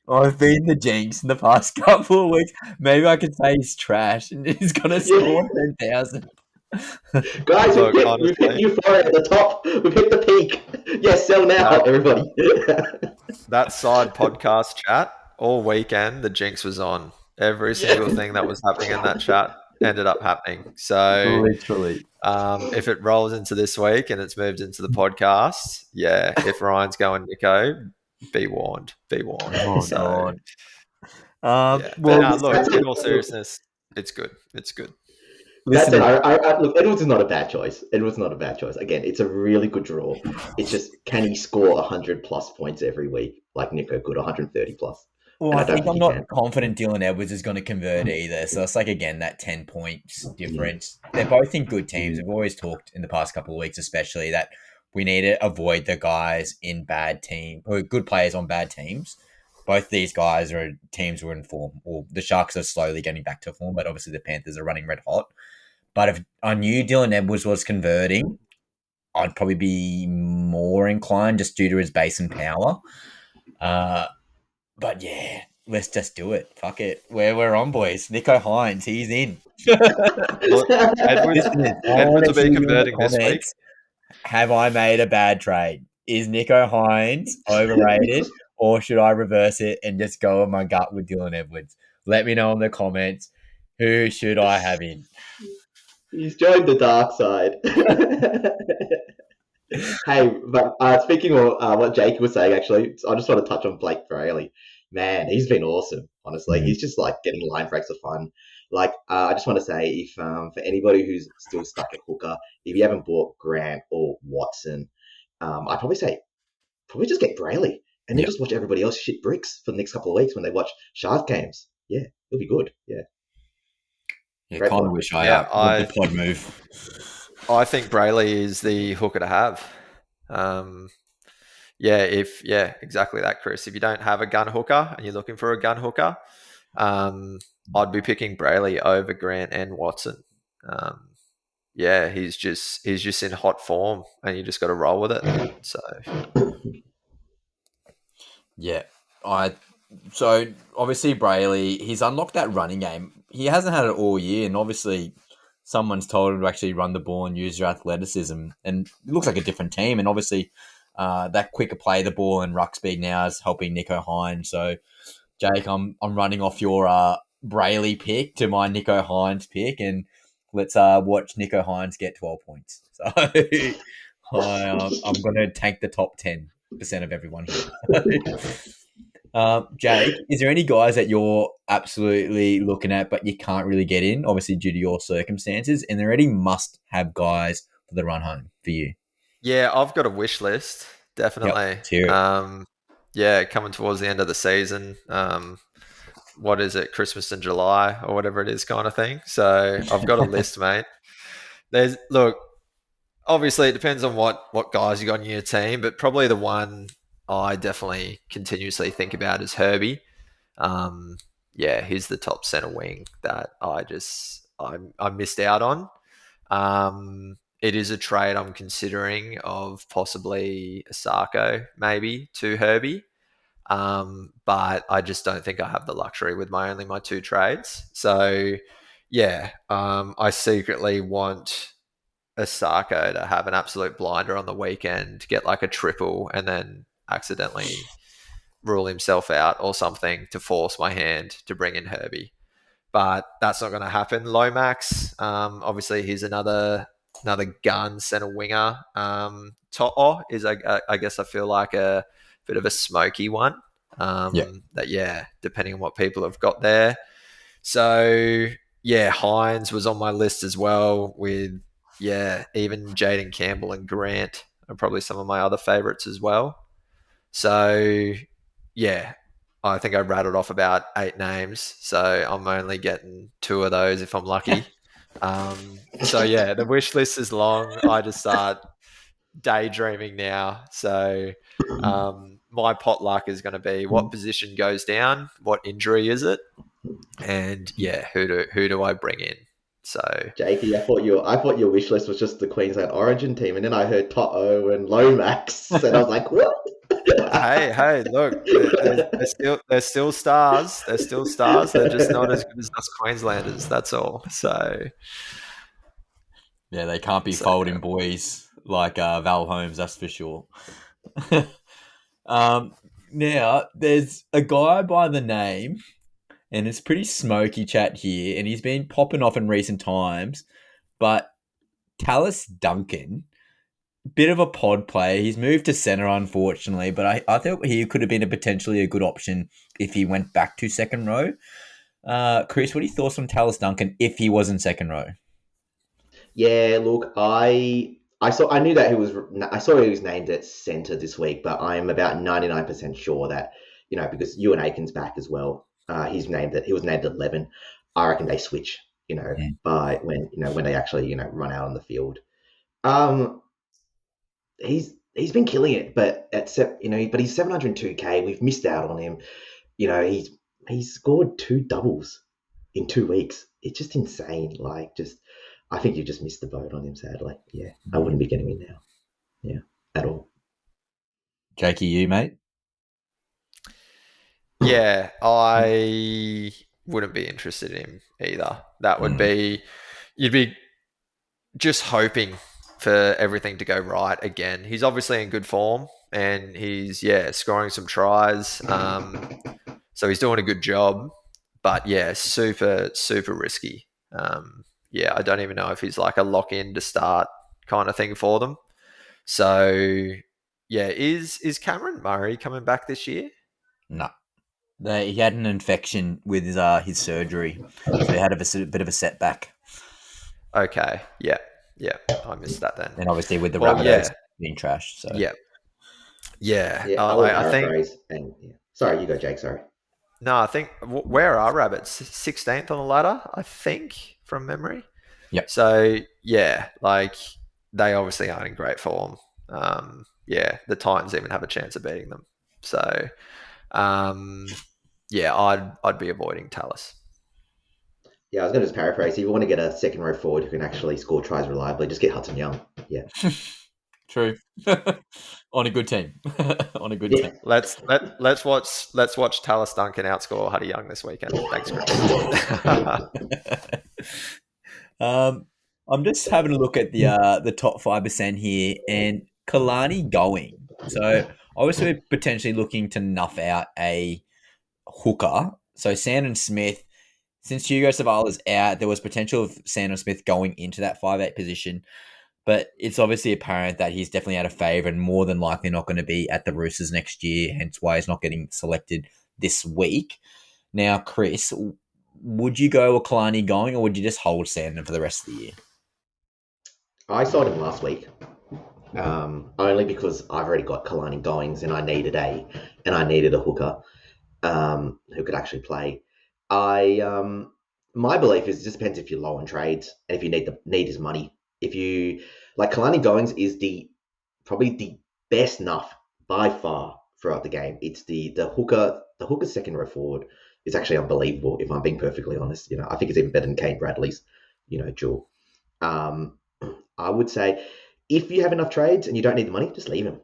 I've been the jinx in the past couple of weeks. Maybe I could say he's trash and he's going to score 10,000. Guys, we've hit euphoria at the top. We've hit the peak. Yes, sell now, everybody. That side podcast chat all weekend, the jinx was on. Every single thing that was happening in that chat ended up happening. So Literally. if it rolls into this week and it's moved into the podcast, yeah, if Ryan's going Nico, be warned. Be warned. Oh, So God. yeah. But Well, look, That's in it. all seriousness, it's good. It's good. That's it. listen, Look, Edwards is not a bad choice. Edwards is not a bad choice. Again, it's a really good draw. It's just, can he score 100 plus points every week like Nico could, 130 plus? well, And I I don't think think I'm he not can. confident Dylan Edwards is going to convert either. So it's like, again, that 10 points difference. They're both in good teams. We've always talked in the past couple of weeks, especially, that we need to avoid the guys in bad team, or good players on bad teams. Both these guys are teams who are in form. Well, the Sharks are slowly getting back to form, but obviously the Panthers are running red hot. But if I knew Dylan Edwards was converting, I'd probably be more inclined just due to his base and power. But yeah, let's just do it. Fuck it. We're on, boys. Nico Hynes, he's in. Look, Edwards, Listeners, I want Edwards to will be hear you in the converting this week. comments. Have I made a bad trade? Is Nico Hynes overrated, or should I reverse it and just go on my gut with Dylan Edwards? Let me know in the comments. Who should I have in? He's joined the dark side. Hey, but speaking of what Jake was saying, actually, I just want to touch on Blake Brayley. Man, he's been awesome. Honestly, he's just like getting line breaks of fun. Like, I just want to say, if for anybody who's still stuck at hooker, if you haven't bought Grant or Watson, I'd probably say just get Brayley and then Yep. just watch everybody else shit bricks for the next couple of weeks when they watch Shark games. Yeah, it'll be good. Yeah. Yeah, Great kind of pod. wish I Yeah, would the pod move. I think Brayley is the hooker to have. Yeah, exactly that, Chris. If you don't have a gun hooker and you're looking for a gun hooker, I'd be picking Brayley over Grant and Watson. Yeah, he's just in hot form, and you just got to roll with it. So Yeah, so obviously Brayley, he's unlocked that running game. He hasn't had it all year, and obviously someone's told him to actually run the ball and use your athleticism, and it looks like a different team. And obviously, that quicker play the ball and ruck speed now is helping Nico Hynes. So, Jake, I'm running off your Brayley pick to my Nico Hynes pick, and let's watch Nico Hynes get 12 points. So I'm going to tank the top 10% of everyone here. Jake, is there any guys that you're absolutely looking at but you can't really get in, obviously due to your circumstances? And there are any must-have guys for the run home for you? yeah, I've got a wish list, definitely. Let's hear it. Yeah, coming towards the end of the season. What is it, Christmas in July or whatever it is, kind of thing. So I've got a list, mate. Look, obviously it depends on what guys you got in your team, but probably the one I definitely continuously think about is Herbie. Yeah, he's the top center wing that I missed out on. It is a trade I'm considering of possibly Asako maybe to Herbie. But I just don't think I have the luxury with my two trades. So yeah, I secretly want Asako to have an absolute blinder on the weekend, get like a triple, and then accidentally rule himself out or something to force my hand to bring in Herbie. But that's not going to happen. Lomax, obviously, he's another gun center winger. To'o is, I guess, I feel like a bit of a smoky one. Yeah. That yeah, depending on what people have got there. So yeah, Hynes was on my list as well. With yeah, even Jaden Campbell and Grant are probably some of my other favorites as well. So yeah, I think I rattled off about 8 names. So I'm only getting 2 of those if I'm lucky. So yeah, the wish list is long. I just start daydreaming now. So my potluck is going to be what position goes down, what injury is it, and yeah, who do I bring in? So Jakey, I thought your wish list was just the Queensland Origin team, and then I heard Toto and Lomax, and I was like, what? hey, look, they're still stars. They're still stars. They're just not as good as us Queenslanders. That's all. So Yeah, they can't be folding boys like Val Holmes, that's for sure. Now, there's a guy by the name and it's pretty smoky chat here, and he's been popping off in recent times. But Tallis Duncan, bit of a pod player. He's moved to centre, unfortunately, but I thought he could have been a good option if he went back to second row. Chris, what are your thoughts on Tallis Duncan if he was in second row? Yeah, look, I knew that I saw he was named at centre this week, but I'm about 99% sure that, because Ewan Aiken's back as well. He was named at 11. I reckon they switch, by when they actually, run out on the field. He's been killing it, but but he's 702k. We've missed out on him. He's scored 2 doubles in 2 weeks. It's just insane. I think you just missed the boat on him, sadly. Yeah, I wouldn't be getting him now. Yeah, at all. Jakey, you, mate? Yeah, I wouldn't be interested in him either. That would be, you'd be just hoping for everything to go right again. He's obviously in good form and he's, scoring some tries. So he's doing a good job, but super, super risky. I don't even know if he's like a lock in to start kind of thing for them. So is Cameron Murray coming back this year? No. He had an infection with his surgery, so he had a bit of a setback. Okay, yeah, I missed that then. And obviously with the Rabbitohs being trashed. So yeah. I will paraphrase. Sorry, you go, Jake. Sorry. No, I think where are Rabbits? 16th on the ladder, I think, from memory. Yep. So they obviously aren't in great form. The Titans even have a chance of beating them. So, I'd be avoiding Tallis. Yeah, I was going to just paraphrase. If you want to get a second row forward who can actually score tries reliably, just get Hudson Young. Yeah. True. On a good team. On a good team. Let's watch Tallis Duncan outscore Huddy Young this weekend. Thanks, Chris. I'm just having a look at the top 5% here, and Kalani going. So obviously we're potentially looking to nuff out a hooker. So Sandon Smith, since Hugo Savala's out, there was potential of Sandon Smith going into that 5'8" position. But it's obviously apparent that he's definitely out of favour and more than likely not going to be at the Roosters next year, hence why he's not getting selected this week. Now, Chris, would you go with Kalani going or would you just hold Sandon for the rest of the year? I sold him last week, only because I've already got Kalani goings and I needed a hooker who could actually play. My belief is it just depends if you're low on trades and if you need his money. If you like, Kalani Goings is probably the best nuff by far throughout the game. It's the hooker second row forward is actually unbelievable. If I'm being perfectly honest, I think it's even better than Kane Bradley's, duel. I would say if you have enough trades and you don't need the money, just leave him.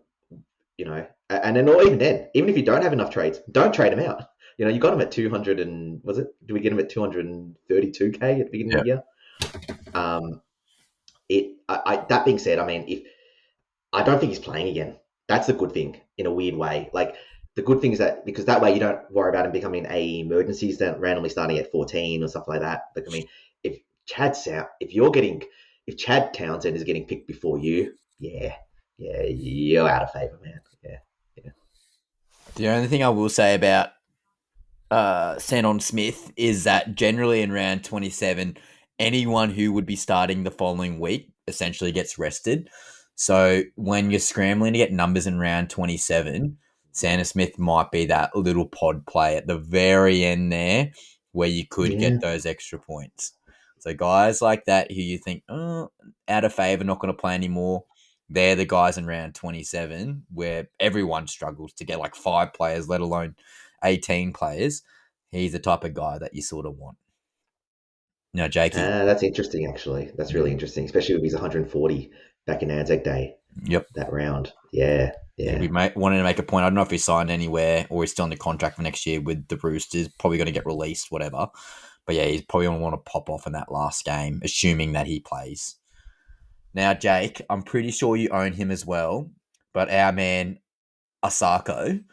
And then or even then, even if you don't have enough trades, don't trade him out. You got him at 200 and was it? Do we get him at 232k at the beginning of the year? That being said, if I don't think he's playing again. That's a good thing in a weird way. Like the good thing is that because that way you don't worry about him becoming a emergency randomly starting at 14 or stuff like that. Like if Chad Townsend is getting picked before you, you're out of favor, man. Yeah. The only thing I will say about Sandon Smith is that generally in round 27, anyone who would be starting the following week essentially gets rested. So when you're scrambling to get numbers in round 27, Sandon Smith might be that little pod play at the very end there where you could get those extra points. So guys like that who you think, out of favour, not going to play anymore, they're the guys in round 27 where everyone struggles to get like 5 players, let alone 18 players. He's the type of guy that you sort of want. No, Jakey. That's interesting, actually. That's really interesting, especially if he's 140 back in Anzac Day. Yep. That round. Yeah. We wanted to make a point. I don't know if he signed anywhere or he's still on the contract for next year with the Roosters. Probably going to get released, whatever. But yeah, he's probably going to want to pop off in that last game, assuming that he plays. Now, Jake, I'm pretty sure you own him as well. But our man, Asako,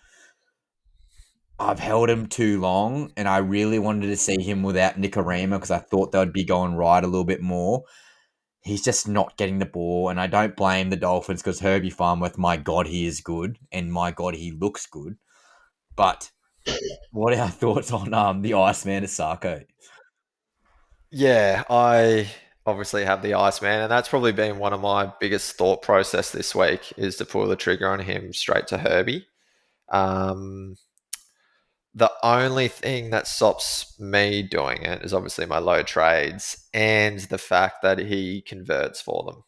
I've held him too long, and I really wanted to see him without Nicarima because I thought they would be going right a little bit more. He's just not getting the ball, and I don't blame the Dolphins because Herbie Farmworth, my God, he is good, and my God, he looks good. But what are our thoughts on the Iceman Asako? Yeah, I obviously have the Iceman, and that's probably been one of my biggest thought process this week is to pull the trigger on him straight to Herbie. Um, the only thing that stops me doing it is obviously my low trades and the fact that he converts for them.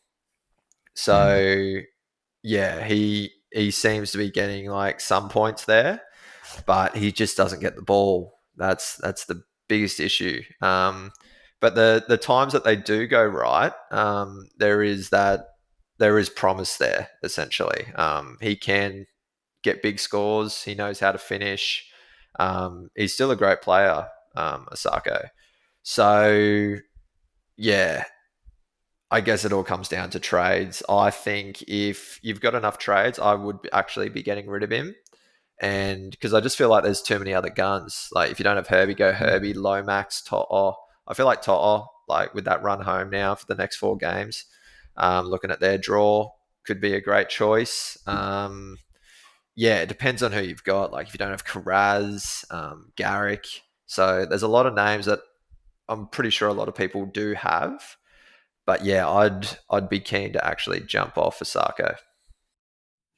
So yeah, he seems to be getting like some points there, but he just doesn't get the ball. That's the biggest issue. But the times that they do go right, there is promise there. Essentially, he can get big scores. He knows how to finish. He's still a great player, Asako. So yeah, I guess it all comes down to trades. I think if you've got enough trades, I would actually be getting rid of him. And because I just feel like there's too many other guns. Like if you don't have Herbie, go Herbie, Lomax, To'o. I feel like To'o, like with that run home now for the next 4 games, looking at their draw, could be a great choice. Yeah, it depends on who you've got. Like if you don't have Karaz, Garrick. So there's a lot of names that I'm pretty sure a lot of people do have. But yeah, I'd be keen to actually jump off Osako.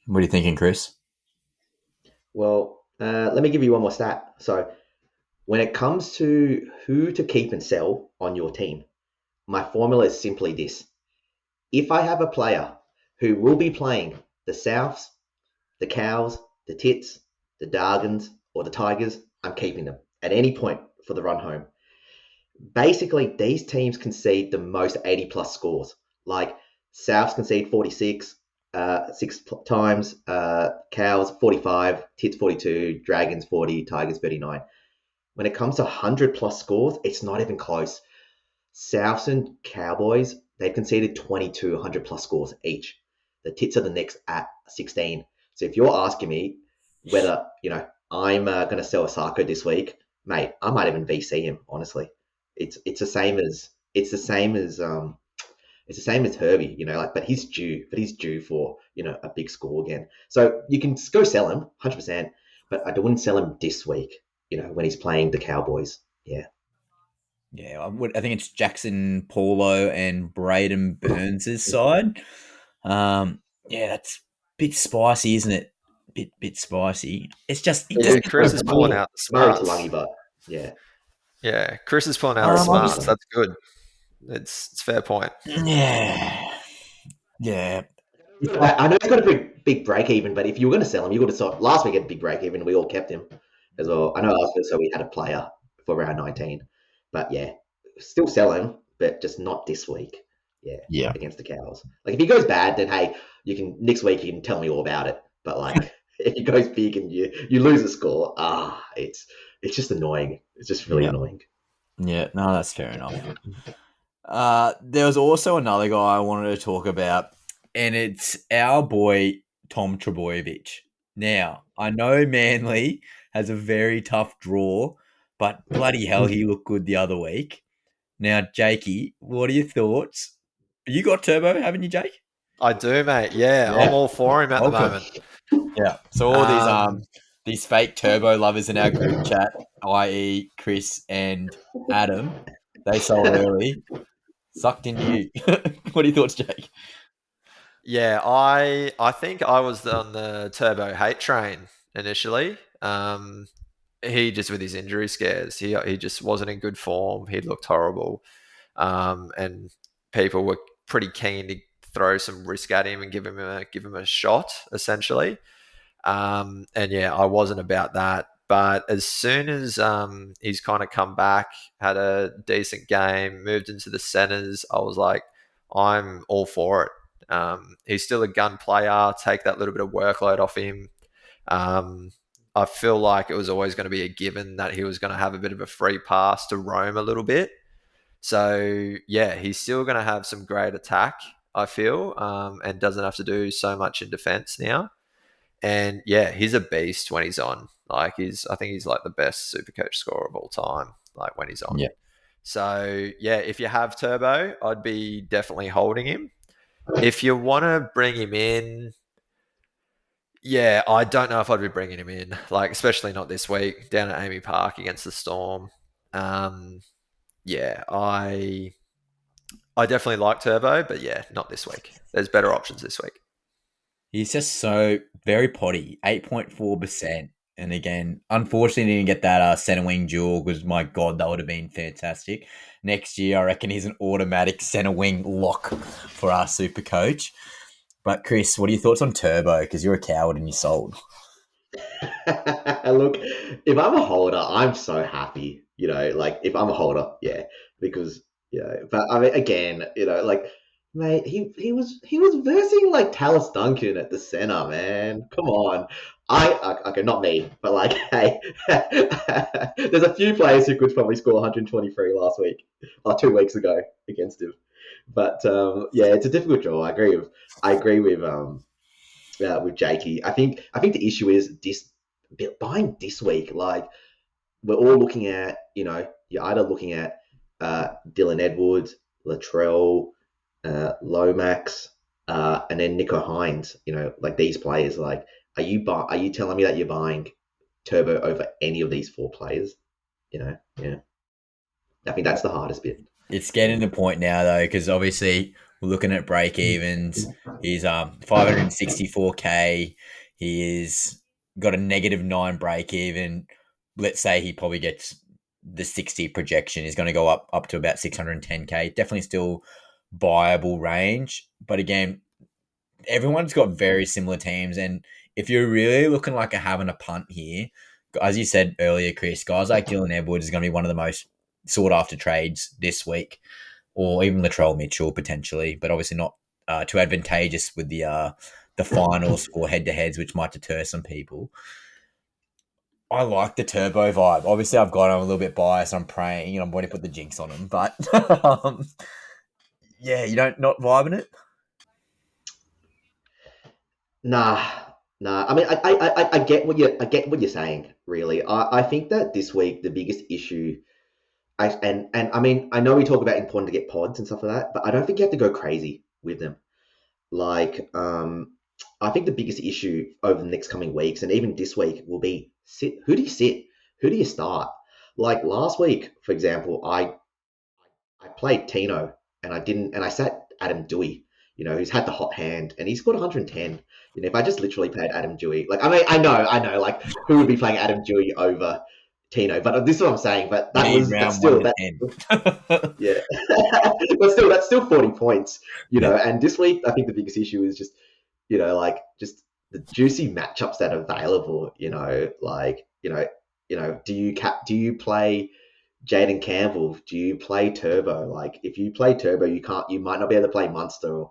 What are you thinking, Chris? Well, let me give you one more stat. So, when it comes to who to keep and sell on your team, my formula is simply this. If I have a player who will be playing the Souths, the Cows, the Tits, the Dargans, or the Tigers, I'm keeping them at any point for the run home. Basically, these teams concede the most 80 plus scores. Like Souths concede 46, 6 times, Cows 45, Tits 42, Dragons 40, Tigers 39. When it comes to 100 plus scores, it's not even close. Souths and Cowboys, they've conceded 22 100 plus scores each. The Tits are the next at 16. So if you're asking me whether, I'm going to sell Osako this week, mate, I might even VC him, honestly. It's the same as it's the same as Herbie, but he's due for, a big score again. So you can go sell him 100%, but I wouldn't sell him this week, when he's playing the Cowboys. Yeah. Yeah, I think it's Jackson Paulo and Braden Burns' side. Yeah, that's a bit spicy, isn't it? Bit spicy. It's just he Yeah, just Chris is pulling out the Murray smarts. Talangi, but yeah. Yeah, Chris is pulling out the smarts. That's good. It's fair point. Yeah. Yeah. I know he's got a big break even, but if you were going to sell him, you would have saw last week had a big break even. We all kept him as well. I know last week, so we had a player for round 19, but yeah, still sell him, but just not this week. Yeah, against the Cows. Like if he goes bad, then hey, next week you can tell me all about it. But like if he goes big and you lose a score, it's just annoying. It's just really annoying. Yeah, no, that's fair enough. There was also another guy I wanted to talk about, and it's our boy Tom Trebojevic. Now, I know Manly has a very tough draw, but bloody hell, he looked good the other week. Now, Jakey, what are your thoughts? You got Turbo, haven't you, Jake? I do, mate. Yeah, I'm all for him at the moment. Yeah. So all these fake Turbo lovers in our group chat, i.e. Chris and Adam, they sold early. Sucked into you. What are your thoughts, Jake? Yeah, I think I was on the Turbo hate train initially. He just with his injury scares, he just wasn't in good form. He looked horrible, and people were pretty keen to throw some risk at him and give him a shot essentially. And yeah, I wasn't about that. But as soon as he's kind of come back, had a decent game, moved into the centres, I was like, I'm all for it. He's still a gun player. Take that little bit of workload off him. I feel like it was always going to be a given that he was going to have a bit of a free pass to roam a little bit. So yeah, he's still going to have some great attack, I feel, and doesn't have to do so much in defence now. And yeah, he's a beast when he's on. Like I think he's like the best super coach scorer of all time, like when he's on. Yeah. So yeah, if you have Turbo, I'd be definitely holding him. If you want to bring him in, yeah, I don't know if I'd be bringing him in, like especially not this week down at Amy Park against the Storm. Um, yeah, I definitely like Turbo, but yeah, not this week. There's better options this week. He's just so very potty, 8.4%. And again, unfortunately, didn't get that centre wing duel because my God, that would have been fantastic. Next year, I reckon he's an automatic centre wing lock for our super coach. But Chris, what are your thoughts on Turbo? Because you're a coward and you sold. Look, if I'm a holder, I'm so happy. Like if I'm a holder, yeah, because But I mean, again, like, mate, he was versing like Tallis Duncan at the center, man. Come on, okay, not me, but like, hey, there's a few players who could probably score 123 last week or 2 weeks ago against him. But yeah, it's a difficult draw. I agree with Jakey. I think the issue is buying this week. Like we're all looking at, you're either looking at Dylan Edwards, Latrell, Lomax, and then Nico Hynes. Like these players. Like, are you telling me that you're buying Turbo over any of these four players? Yeah. I think that's the hardest bit. It's getting to the point now, though, because obviously we're looking at break evens. He's 564K. He is got a -9 break even. Let's say he probably gets the 60 projection. He's going to go up to about 610K. Definitely still buyable range. But again, everyone's got very similar teams. And if you're really looking like having a punt here, as you said earlier, Chris, guys like Dylan Edwards is going to be one of the most sought after trades this week, or even Latrell Mitchell potentially, but obviously not too advantageous with the finals or head to heads, which might deter some people. I like the Turbo vibe. Obviously, I'm a little bit biased. I'm praying, I'm going to put the jinx on him, but yeah, you don't not vibing it. Nah, nah. I mean, I get what you're saying. Really, I think that this week the biggest issue, and I mean, I know we talk about important to get pods and stuff like that, but I don't think you have to go crazy with them. Like, I think the biggest issue over the next coming weeks and even this week will be sit. Who do you sit? Who do you start? Like last week, for example, I played Tino and I sat Adam Dewey, who's had the hot hand and he scored 110. If I just literally played Adam Dewey, like, I mean, I know, like, who would be playing Adam Dewey over Tino? But this is what I'm saying. But that's still that. Yeah, but still, that's still 40 points, And this week, I think the biggest issue is just, like, just the juicy matchups that are available. Like, do you play Jaden Campbell? Do you play Turbo? Like, if you play Turbo, you might not be able to play Munster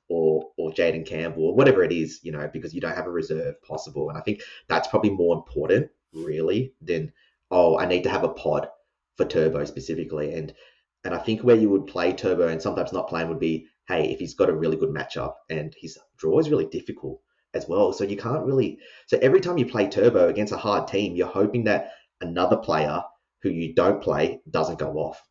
or Jaden Campbell or whatever it is, because you don't have a reserve possible. And I think that's probably more important, really, than I need to have a pod for Turbo specifically. And I think where you would play Turbo and sometimes not playing would be, hey, if he's got a really good matchup and his draw is really difficult as well. So you can't really. So every time you play Turbo against a hard team, you're hoping that another player who you don't play doesn't go off.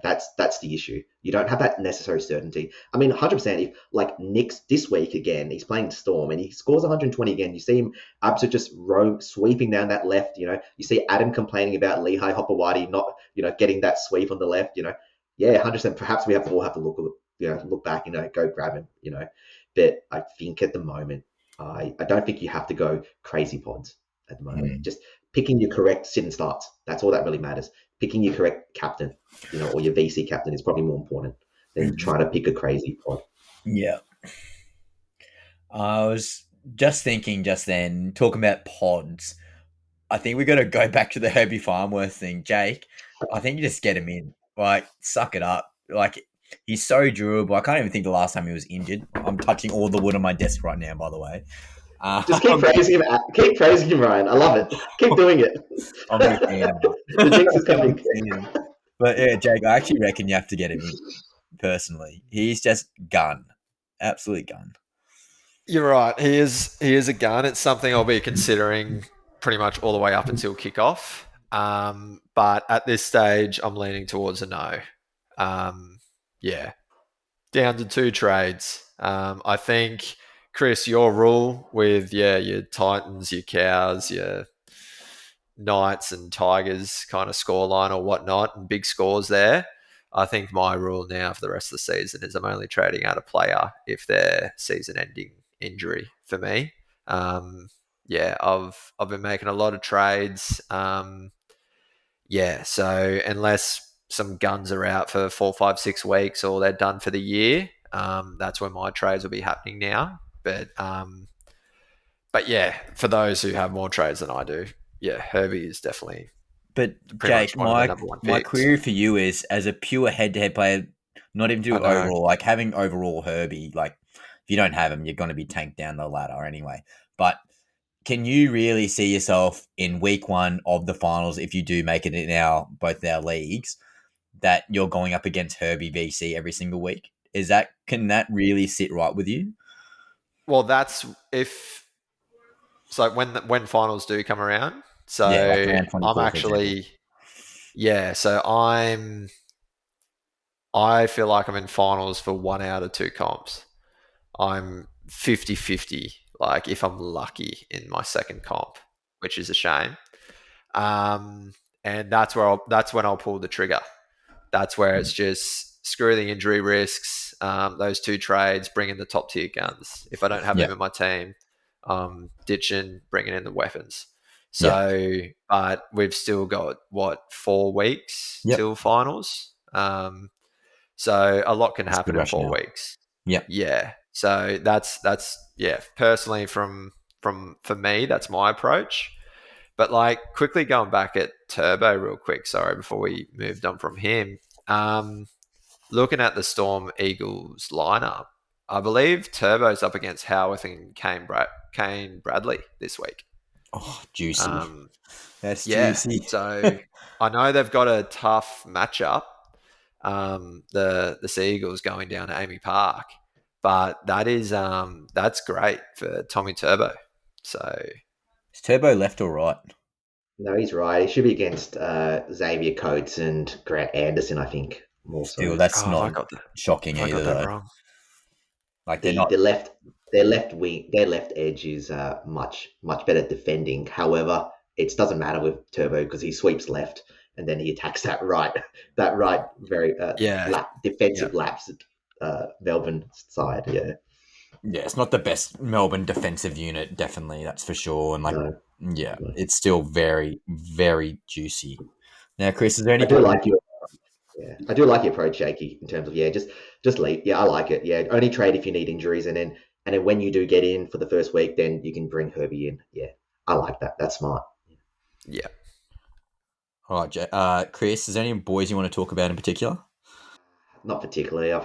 That's the issue. You don't have that necessary certainty. I mean, 100%. If like Nick's this week again, he's playing Storm and he scores 120 again. You see him absolutely just sweeping down that left. You see Adam complaining about Lehigh Hopperwhite not, getting that sweep on the left. Yeah, 100%. Perhaps we all have to look back. Go grab him. But I think at the moment, I don't think you have to go crazy pods at the moment. Just picking your correct sit and starts. That's all that really matters. Picking your correct captain, or your VC captain is probably more important than trying to pick a crazy pod. Yeah. I was just thinking just then, talking about pods, I think we got to go back to the Herbie Farmworth thing. Jake, I think you just get him in. Like, suck it up. Like, he's so durable. I can't even think the last time he was injured. I'm touching all the wood on my desk right now, by the way. Just keep praising him. Keep praising him, Ryan. I love it. Keep doing it. I'm the jinx is coming. But yeah, Jake, I actually reckon you have to get him in. Personally, he's just gun, absolute gun. You're right. He is a gun. It's something I'll be considering pretty much all the way up until kickoff. But at this stage, I'm leaning towards a no. Yeah, down to two trades. I think, Chris, your rule with your Titans, your Cows, your Knights and Tigers kind of scoreline or whatnot, and big scores there. I think my rule now for the rest of the season is I'm only trading out a player if they're season-ending injury for me. Yeah, I've been making a lot of trades. Yeah, so unless some guns are out for 4, 5, 6 weeks or they're done for the year, that's when my trades will be happening now. But yeah, for those who have more trades than I do, yeah, Herbie is definitely But pretty much Jake, one of the my number one my picks. query for you is as a pure head-to-head player, not even I do know. overall, like having overall Herbie, like if you don't have him, you're going to be tanked down the ladder anyway. But can you really see yourself in week one of the finals if you do make it in both our leagues that you're going up against Herbie VC every single week? Can that really sit right with you? Well, that's if so when finals do come around. Yeah, like So round I'm 24, for example. actually yeah. So I feel like I'm in finals for one out of two comps. I'm 50-50, like if I'm lucky in my second comp, which is a shame. Um, and that's when I'll pull the trigger. That's where it's just screw the injury risks. Those two trades, bring in the top tier guns. If I don't have Yeah, them in my team, ditching, bringing in the weapons. yeah, So, but we've still got what 4 weeks yep. till finals. So a lot can That's a good happen in 4 rationale. weeks. Yep. Yeah. So that's yeah. Personally, from for me, that's my approach. But like quickly going back at Turbo real quick. Sorry, before we moved on from him. Um, Looking at the Storm Eagles lineup, I believe Turbo's up against Howarth and Kane Bradley this week. Oh, juicy. Um, That's yeah. juicy. So I know they've got a tough matchup. The Sea Eagles going down to Amy Park, but that's great for Tommy Turbo. So Is Turbo left or right? No, he's right. He should be against Xavier Coates and Grant Anderson, I think, more Still, so. that's oh, not shocking if I got either, that though. wrong. Like they're The not. the left their left wing their left edge is much better defending. However, it doesn't matter with Turbo because he sweeps left and then he attacks that right very Yeah, yeah, defensive laps Melbourne side. Yeah, Yeah, it's not the best Melbourne defensive unit, definitely, that's for sure. And like, no, yeah, no. it's still very, very juicy. Now, Chris, is there I any do boys? like your Yeah, I do like your approach, Jakey, in terms of just leave. Yeah, I like it. Yeah, only trade if you need injuries, and then when you do get in for the first week, then you can bring Herbie in. Yeah, I like that. That's smart. yeah. All right, Chris, is there any boys you want to talk about in particular? Not particularly. I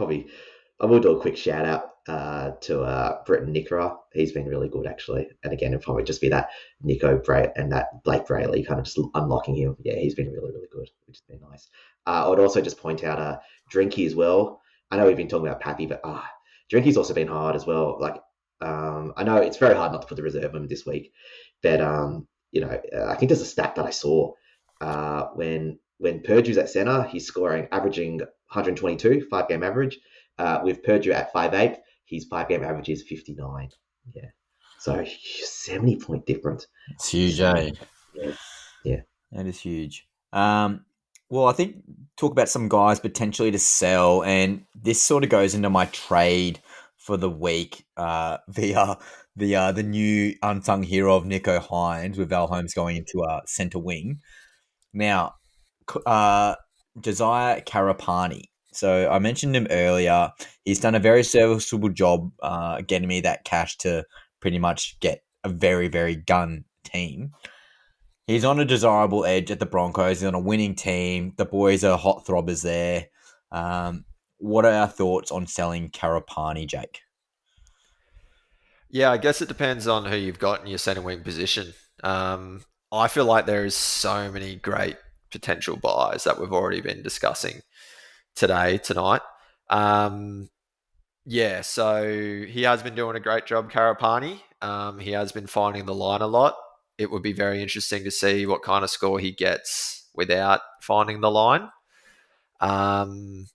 will do a quick shout out to Britton Nickera. He's been really good actually, and again, it'll probably just be that Nico Bray and that Blake Brayley kind of just unlocking him. Yeah, he's been really good, which has been nice. I would also just point out Drinky as well. I know we've been talking about Pappy, but Drinky's also been hard as well. Like I know it's very hard not to put the reserve on him this week, but I think there's a stat that I saw when Purdue's at center, he's averaging 122, 5 game average. With Purdue at 5'8", his 5 game average is 59. Yeah. So 70-point difference. It's huge, Insane. eh? Yeah. Yeah. That is huge. Well, I think talk about some guys potentially to sell, and this sort of goes into my trade for the week via the new unsung hero of Nico Hynes with Val Holmes going into centre wing. Now, Josiah Karapani. So I mentioned him earlier. He's done a very serviceable job getting me that cash to pretty much get a very, very gun team. He's on a desirable edge at the Broncos. He's on a winning team. The boys are hot throbbers there. What are our thoughts on selling Karapani, Jake? Yeah, I guess it depends on who you've got in your centre wing position. I feel like there is so many great potential buys that we've already been discussing tonight. Yeah, so he has been doing a great job, Karapani. He has been finding the line a lot. it would be very interesting to see what kind of score he gets without finding the line. Um,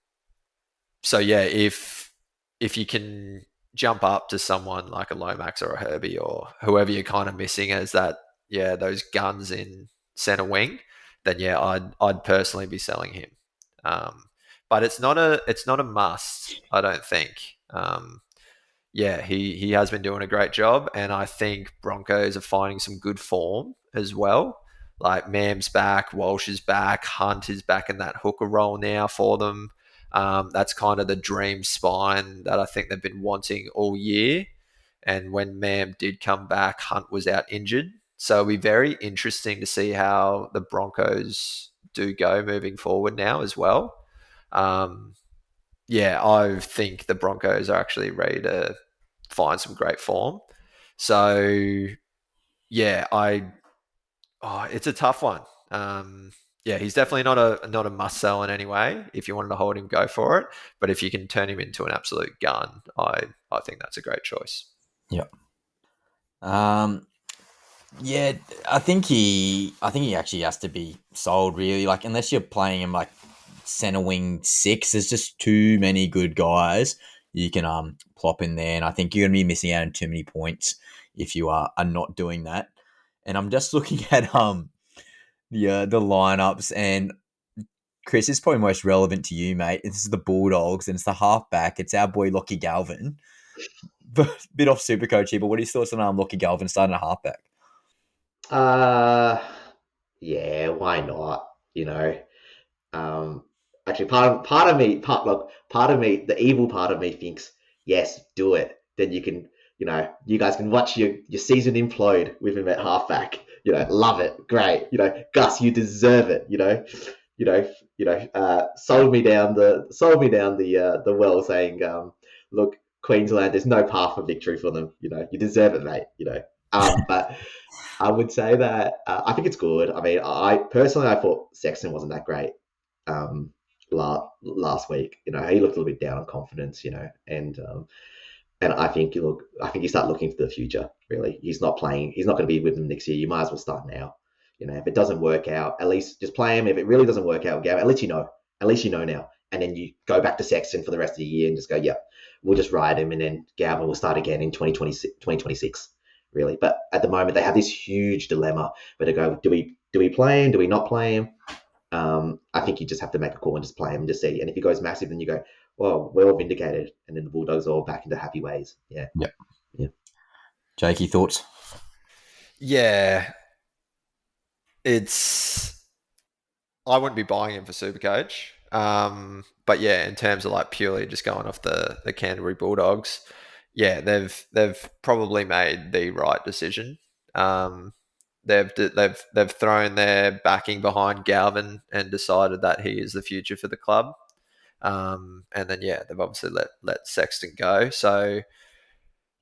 so yeah, if you can jump up to someone like a Lomax or a Herbie or whoever you're kind of missing as that, yeah, those guns in center wing, then yeah, I'd personally be selling him. Um, but it's not a must, I don't think. Yeah, he has been doing a great job, and I think Broncos are finding some good form as well. Like Mam's back, Walsh is back, Hunt is back in that hooker role now for them. That's kind of the dream spine that I think they've been wanting all year. And when Mam did come back, Hunt was out injured. So it'll be very interesting to see how the Broncos do go moving forward now as well. Um, yeah, I think the Broncos are actually ready to find some great form. So yeah, it's a tough one. Yeah, he's definitely not a must sell in any way. If you wanted to hold him, go for it. But if you can turn him into an absolute gun, I think that's a great choice. Yeah. Yeah, I think he actually has to be sold really. Like unless you're playing him like center wing 6, there's just too many good guys you can plop in there, and I think you're gonna be missing out on too many points if you are not doing that. And I'm just looking at the lineups, and Chris, is probably most relevant to you, mate. This is the Bulldogs, and it's the halfback. It's our boy Lockie Galvin. Bit off super coach here, but what are your thoughts on Lockie Galvin starting a halfback? Uh, yeah, why not? You know, um, actually, part of me, the evil part of me thinks, yes, do it. Then you can, you guys can watch your season implode with him at halfback. Love it, great. Gus, you deserve it. Sold me down the well, saying, look, Queensland, there's no path for victory for them. You deserve it, mate. But I would say that I think it's good. I mean, I thought Sexton wasn't that great last week. He looked a little bit down on confidence. And I think you start looking to the future. Really, he's not playing. He's not going to be with them next year. You might as well start now. If it doesn't work out, at least just play him. If it really doesn't work out, Gav, at least you know. At least you know now. And then you go back to Sexton for the rest of the year and just go, yep, we'll just ride him. And then Gavin will start again in 2026, really. But at the moment, they have this huge dilemma where they go, do we play him? Do we not play him? I think you just have to make a call and just play him and just see. And if he goes massive, then you go, well, we're all vindicated. And then the Bulldogs are all back into happy ways. Yeah. Yep. Yeah. Jakey, thoughts? Yeah, I wouldn't be buying him for Supercoach. But yeah, in terms of like purely just going off the Canterbury Bulldogs, yeah, they've probably made the right decision. They've thrown their backing behind Galvin and decided that he is the future for the club. And then yeah, they've obviously let Sexton go. So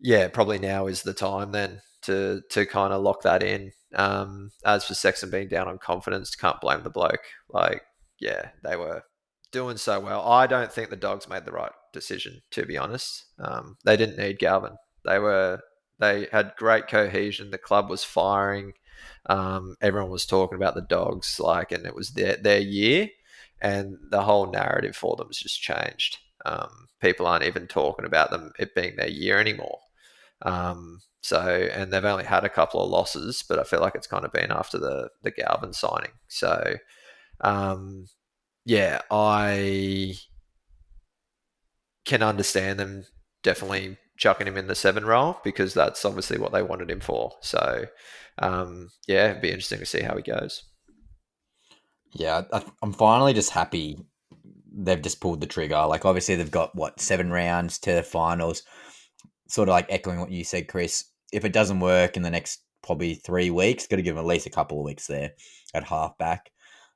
yeah, probably now is the time then to kind of lock that in. As for Sexton being down on confidence, can't blame the bloke. Like, yeah, they were doing so well. I don't think the Dogs made the right decision, to be honest. They didn't need Galvin. They had great cohesion. The club was firing. Everyone was talking about the Dogs, and it was their year, and the whole narrative for them has just changed. People aren't even talking about them it being their year anymore. And they've only had a couple of losses, but I feel like it's kind of been after the Galvin signing. So, yeah, I can understand them definitely chucking him in the 7 role because that's obviously what they wanted him for. So, yeah, it'd be interesting to see how he goes. Yeah, I'm finally just happy they've just pulled the trigger. Like, obviously, they've got, 7 rounds to the finals. Sort of like echoing what you said, Chris. If it doesn't work in the next probably 3 weeks, got to give them at least a couple of weeks there at halfback.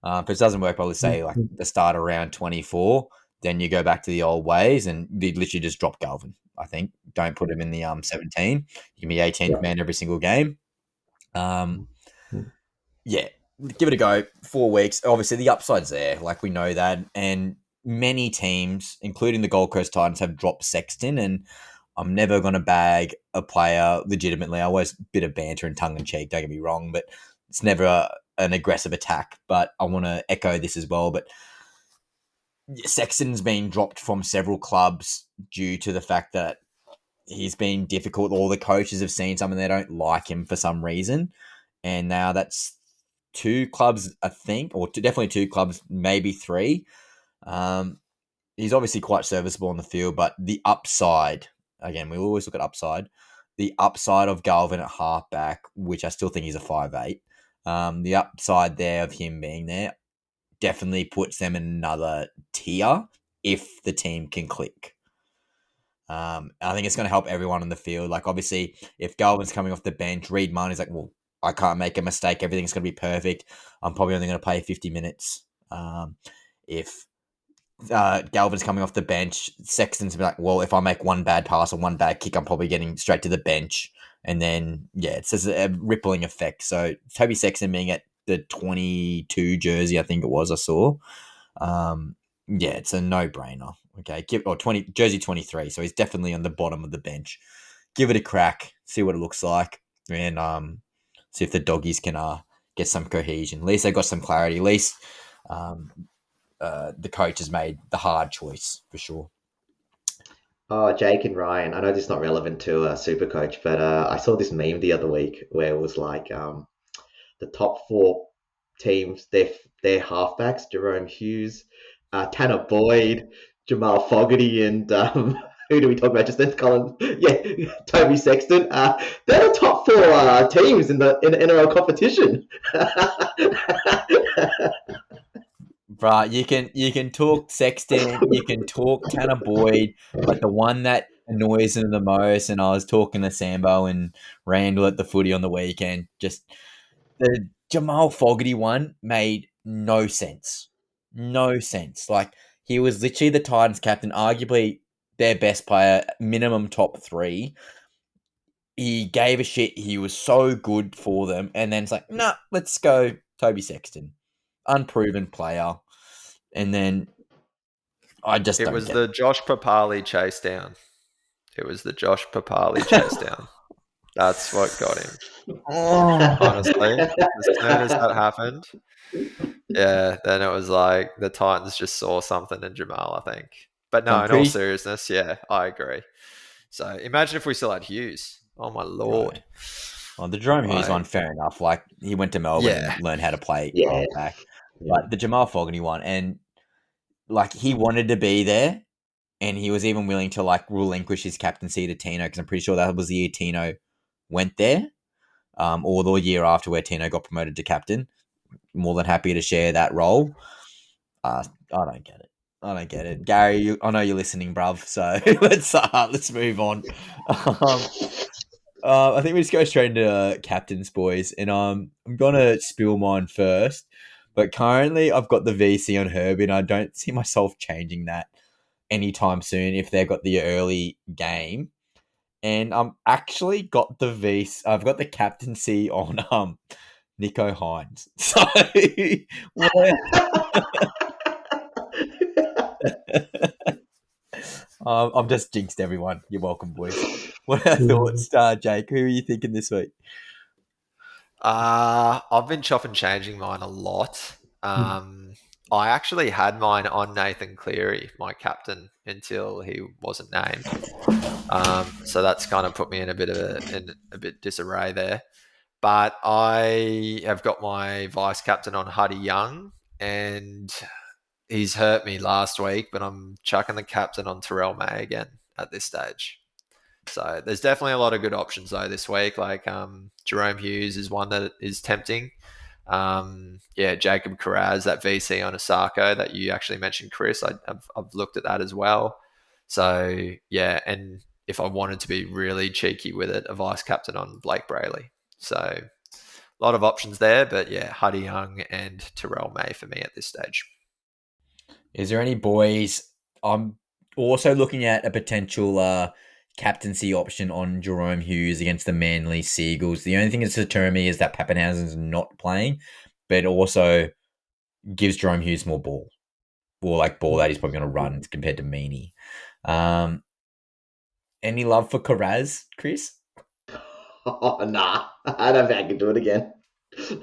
If it doesn't work, probably say like the start of round 24, then you go back to the old ways and you literally just drop Galvin. I think don't put him in the 17. You can be 18th man every single game. Yeah, give it a go. 4 weeks. Obviously, the upside's there. Like, we know that. And many teams, including the Gold Coast Titans, have dropped Sexton. And I'm never going to bag a player legitimately. I always bit of banter and tongue in cheek, don't get me wrong, but it's never an aggressive attack. But I want to echo this as well. But Sexton's been dropped from several clubs due to the fact that he's been difficult. All the coaches have seen something, they don't like him for some reason. And now that's 2 clubs, I think, or definitely 2 clubs, maybe 3. He's obviously quite serviceable on the field, but the upside, again, we always look at upside. The upside of Galvin at halfback, which I still think he's a 5'8", the upside there of him being there definitely puts them in another tier if the team can click. I think it's going to help everyone in the field. Like, obviously, if Galvin's coming off the bench, Reed Marnie's like, well, I can't make a mistake. Everything's going to be perfect. I'm probably only going to play 50 minutes. If Galvin's coming off the bench, Sexton's be like, well, if I make one bad pass or one bad kick, I'm probably getting straight to the bench. And then, yeah, it's just a rippling effect. So Toby Sexton being at the 22 jersey, I think it was, I saw. Yeah, it's a no-brainer. Okay, jersey 23, so he's definitely on the bottom of the bench. Give it a crack, see what it looks like, and see if the doggies can get some cohesion. At least they got some clarity. At least the coach has made the hard choice for sure. Oh, Jake and Ryan. I know this is not relevant to Supercoach, but I saw this meme the other week where it was like the top 4 teams, their halfbacks: Jerome Hughes, Tanner Boyd, Jamal Fogarty, and who do we talk about just then? Colin, yeah, Toby Sexton. They're the top 4 teams in the NRL competition. Right, you can talk Sexton, you can talk Tanner Boyd, but the one that annoys him the most, and I was talking to Sambo and Randall at the footy on the weekend, just the Jamal Fogarty one made no sense. No sense. Like, he was literally the Titans captain, arguably their best player, minimum top 3. He gave a shit. He was so good for them. And then it's like, nah, let's go Toby Sexton. Unproven player. And then I just don't was get the it. Josh Papali chase down. It was the Josh Papali chase down. That's what got him. Honestly, as soon as that happened, yeah, then it was like the Titans just saw something in Jamal, I think. But So no, I'm in all pretty seriousness, yeah, I agree. So imagine if we still had Hughes. Oh my lord. Well, the Jerome Hughes one, Like, fair enough. Like, he went to Melbourne and yeah, learned how to play Yeah. halfback. But the Jamal Fogarty one, and like, he wanted to be there, and he was even willing to like relinquish his captaincy to Tino, because I'm pretty sure that was the year Tino went there, or the year after where Tino got promoted to captain. More than happy to share that role. I don't get it. I don't get it, Gary. I know you're listening, bruv. So let's move on. I think we just go straight into captains, boys, and I'm gonna spill mine first. But currently, I've got the VC on Herbie, and I don't see myself changing that anytime soon if they've got the early game. And I'm actually got the VC. I've got the captaincy on Nico Hynes. So I've just jinxed everyone. You're welcome, boys. What are our thoughts, Jake? Who are you thinking this week? I've been chopping changing mine a lot. I actually had mine on Nathan Cleary, my captain, until he wasn't named. So that's kind of put me in a bit disarray there. But I have got my vice captain on Huddy Young, and he's hurt me last week, but I'm chucking the captain on Terrell May again at this stage. So there's definitely a lot of good options though this week. Like Jerome Hughes is one that is tempting. Yeah, Jacob Carraz, that VC on Osako that you actually mentioned, Chris. I've looked at that as well. So yeah, and if I wanted to be really cheeky with it, a vice captain on Blake Brayley. So a lot of options there, but yeah, Huddy Young and Terrell May for me at this stage. Is there any boys? I'm also looking at a potential captaincy option on Jerome Hughes against the Manly Seagulls. The only thing that's deterring me is that Pappenhausen's not playing, but it also gives Jerome Hughes more ball. Or like ball that he's probably going to run compared to Meaney. Any love for Karaz, Chris? Oh, nah, I don't think I can do it again. It's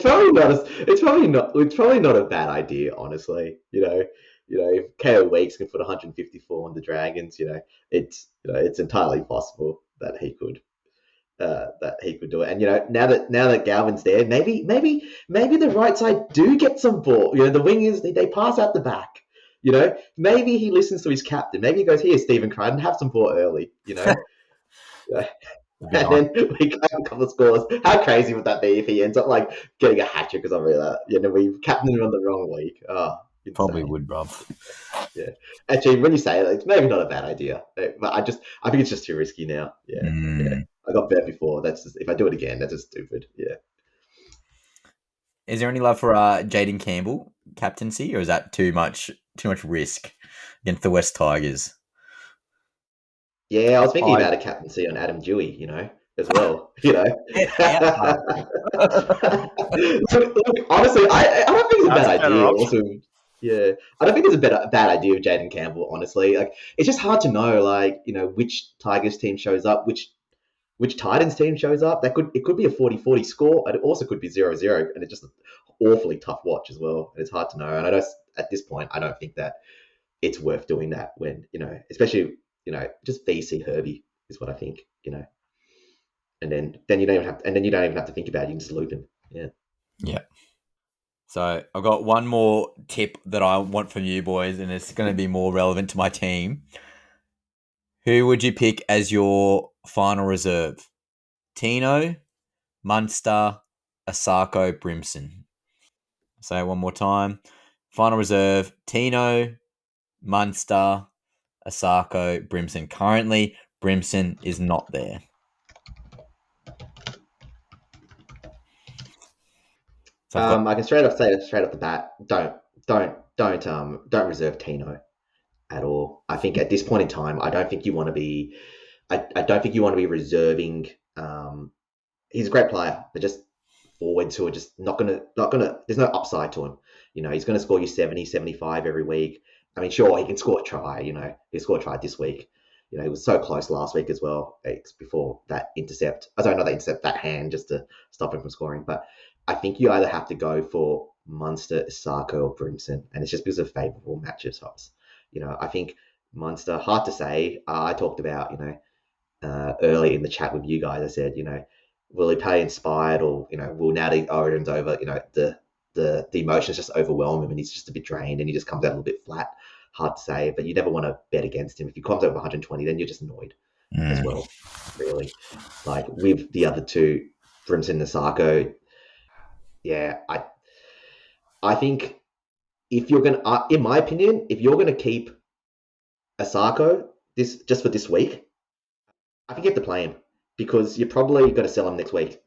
probably not. It's probably not. It's probably not a bad idea, honestly. If KO Weeks can put 154 on the Dragons, it's entirely possible that he could. That he could do it, and now that Galvin's there, maybe the right side do get some ball. The wingers they pass out the back. Maybe he listens to his captain. Maybe he goes, "Here, Stephen Crichton, have some ball early." And then we got a couple of scores. How crazy would that be if he ends up like getting a hat trick or something like that? We captained him on the wrong week. Oh, Probably insane. would, bruv. Yeah. Actually, when you say it, it's maybe not a bad idea. But I think it's just too risky now. Yeah. Yeah. I got bet before. That's just, if I do it again, that's just stupid. Yeah. Is there any love for Jaden Campbell captaincy, or is that too much risk against the West Tigers? Yeah, I was thinking about a captaincy on Adam Dewey, as well. Look, honestly, I don't think it's a bad idea. Also, yeah, I don't think it's a bad idea of Jaden Campbell. Honestly, like it's just hard to know, like which Tigers team shows up, which Titans team shows up. It could be a 40-40 score, and it also could be 0-0, and it's just an awfully tough watch as well. And it's hard to know. And I know at this point, I don't think that it's worth doing that when especially just VC Herbie is what I think. And then you don't even have to think about it. You can just loop him. Yeah. Yeah. So I've got one more tip that I want from you boys, and it's going to be more relevant to my team. Who would you pick as your final reserve? Tino, Munster, Asako, Brimson. Say it one more time. Final reserve, Tino, Munster, Asako, Brimson. Currently, Brimson is not there. So I can straight off the bat, don't reserve Tino at all. I think at this point in time, I don't think you want to be reserving. He's a great player, but just forwards who are just not gonna. There's no upside to him. He's gonna score you 70, 75 every week. I mean, sure, he can score a try. He scored a try this week. He was so close last week as well. Before that intercept, not that intercept, that hand just to stop him from scoring. But I think you either have to go for Munster, Isako, or Brimson, and it's just because of favourable matchups. I think Munster, hard to say. I talked about, early in the chat with you guys. I said, will he play inspired, or will now the Origin's over? The emotions just overwhelm him, and he's just a bit drained, and he just comes out a little bit flat. Hard to say, but you never want to bet against him. If he comes over 120, then you're just annoyed as well. Really, like with the other two, Brimson and Isako. Yeah, I think if you're gonna, in my opinion, if you're gonna keep Asako just for this week, I think you have to play him because you're probably going to sell him next week.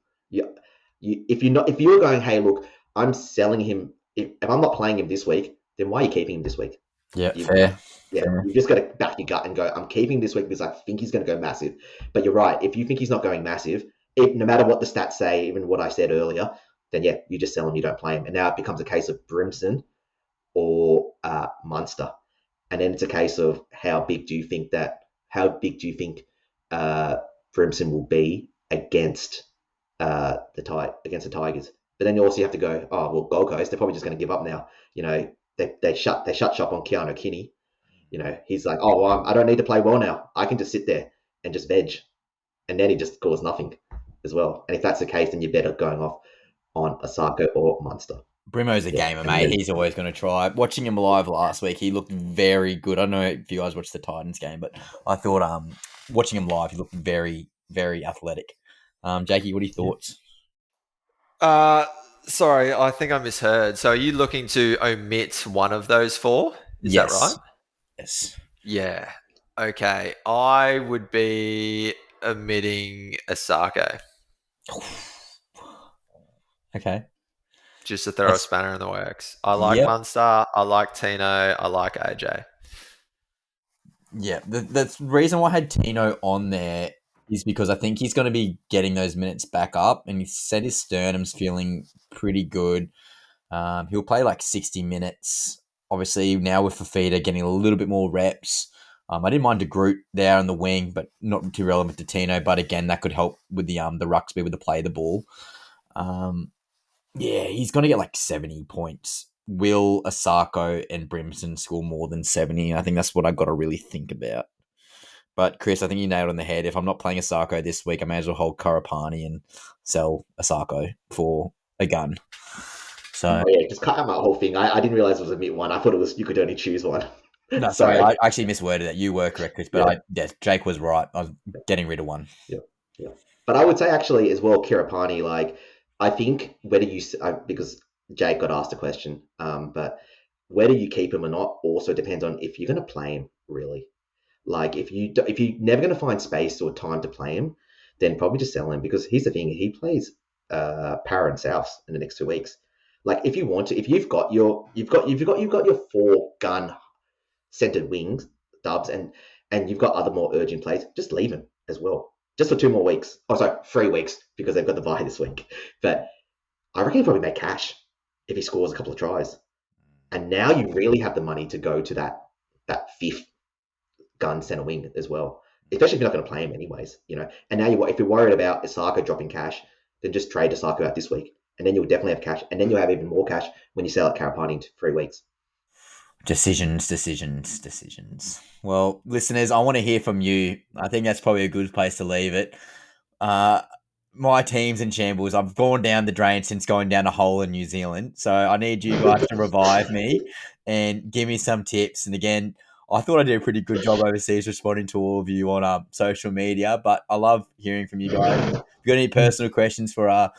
If you're going, hey, look, I'm selling him. If I'm not playing him this week, then why are you keeping him this week? Yeah, fair. Yeah, you've just got to back your gut and go, I'm keeping him this week because I think he's going to go massive. But you're right. If you think he's not going massive, no matter what the stats say, even what I said earlier, then yeah, you just sell him, you don't play him. And now it becomes a case of Brimson or Munster. And then it's a case of how big do you think Brimson will be against the Tigers? But then you also have to go, oh well, Gold Coast, they're probably just going to give up now. They shut shop on Keanu Kinney. He's like, oh well, I don't need to play well now. I can just sit there and just veg, and then he just scores nothing as well. And if that's the case, then you're better going off on Asako or Munster. Brimo's a gamer, mate. He's always going to try. Watching him live last week, he looked very good. I don't know if you guys watched the Titans game, but I thought watching him live, he looked very, very athletic. Jakey, what are your thoughts? Sorry, I think I misheard. So are you looking to omit one of those four? Is that right? Yes. Yeah. Okay. I would be omitting Asako. Okay. Just to throw a spanner in the works. I like Munster. I like Tino. I like AJ. Yeah. The reason why I had Tino on there is because I think he's going to be getting those minutes back up, and he said his sternum's feeling pretty good. He'll play like 60 minutes. Obviously, now with Fafita getting a little bit more reps, I didn't mind De Groot there on the wing, but not too relevant to Tino. But again, that could help with the ruck speed with the play of the ball. Yeah, he's going to get like 70 points. Will Asako and Brimson score more than 70? I think that's what I got to really think about. But Chris, I think you nailed it on the head. If I'm not playing Asako this week, I may as well hold Karapani and sell Asako for a gun. So yeah, just cut out my whole thing. I didn't realize it was a mid one. I thought it was you could only choose one. no, sorry, I actually misworded it. You were correct, Chris, but Jake was right. I was getting rid of one. Yeah. But I would say actually as well, Kirapani, like I think whether you because Jake got asked a question, but whether you keep him or not also depends on if you're going to play him really. Like if you're never going to find space or time to play him, then probably just sell him because here's the thing: he plays Para and Souths in the next 2 weeks. Like if you want to, if you've got your 4 gun centered wings dubs and you've got other more urgent plays, just leave him as well, just for 2 more weeks. Oh, sorry, 3 weeks because they've got the bye this week. But I reckon he'll probably make cash if he scores a couple of tries. And now you really have the money to go to that 5th gun center wing as well, especially if you're not going to play him anyways, And now if you're worried about Osaka dropping cash, then just trade Osaka out this week, and then you'll definitely have cash, and then you'll have even more cash when you sell at Karapani in 3 weeks. Decisions. Well, listeners, I want to hear from you. I think that's probably a good place to leave it. My team's in shambles. I've gone down the drain since going down a hole in New Zealand. So I need you guys to revive me and give me some tips. And again, I thought I did a pretty good job overseas responding to all of you on social media, but I love hearing from you guys. If you've got any personal questions for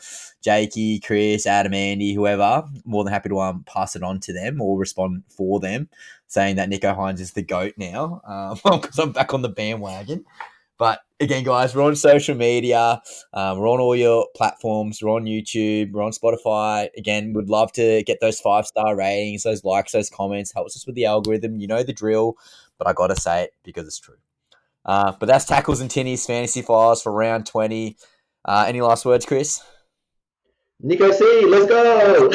Jakey, Chris, Adam, Andy, whoever, more than happy to pass it on to them or respond for them, saying that Nico Hynes is the GOAT now because I'm back on the bandwagon. But again, guys, we're on social media. We're on all your platforms. We're on YouTube. We're on Spotify. Again, we'd love to get those 5-star ratings, those likes, those comments. Helps us with the algorithm. You know the drill. But I got to say it because it's true. But that's Tackles and Tinnies Fantasy Files for round 20. Any last words, Chris? Nico C, let's go!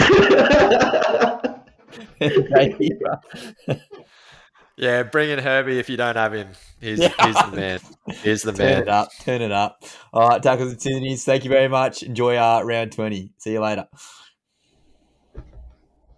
Yeah, bring in Herbie if you don't have him. He's the man. He's the man. Turn it up. All right, Tackles and Tinnies, thank you very much. Enjoy round 20. See you later.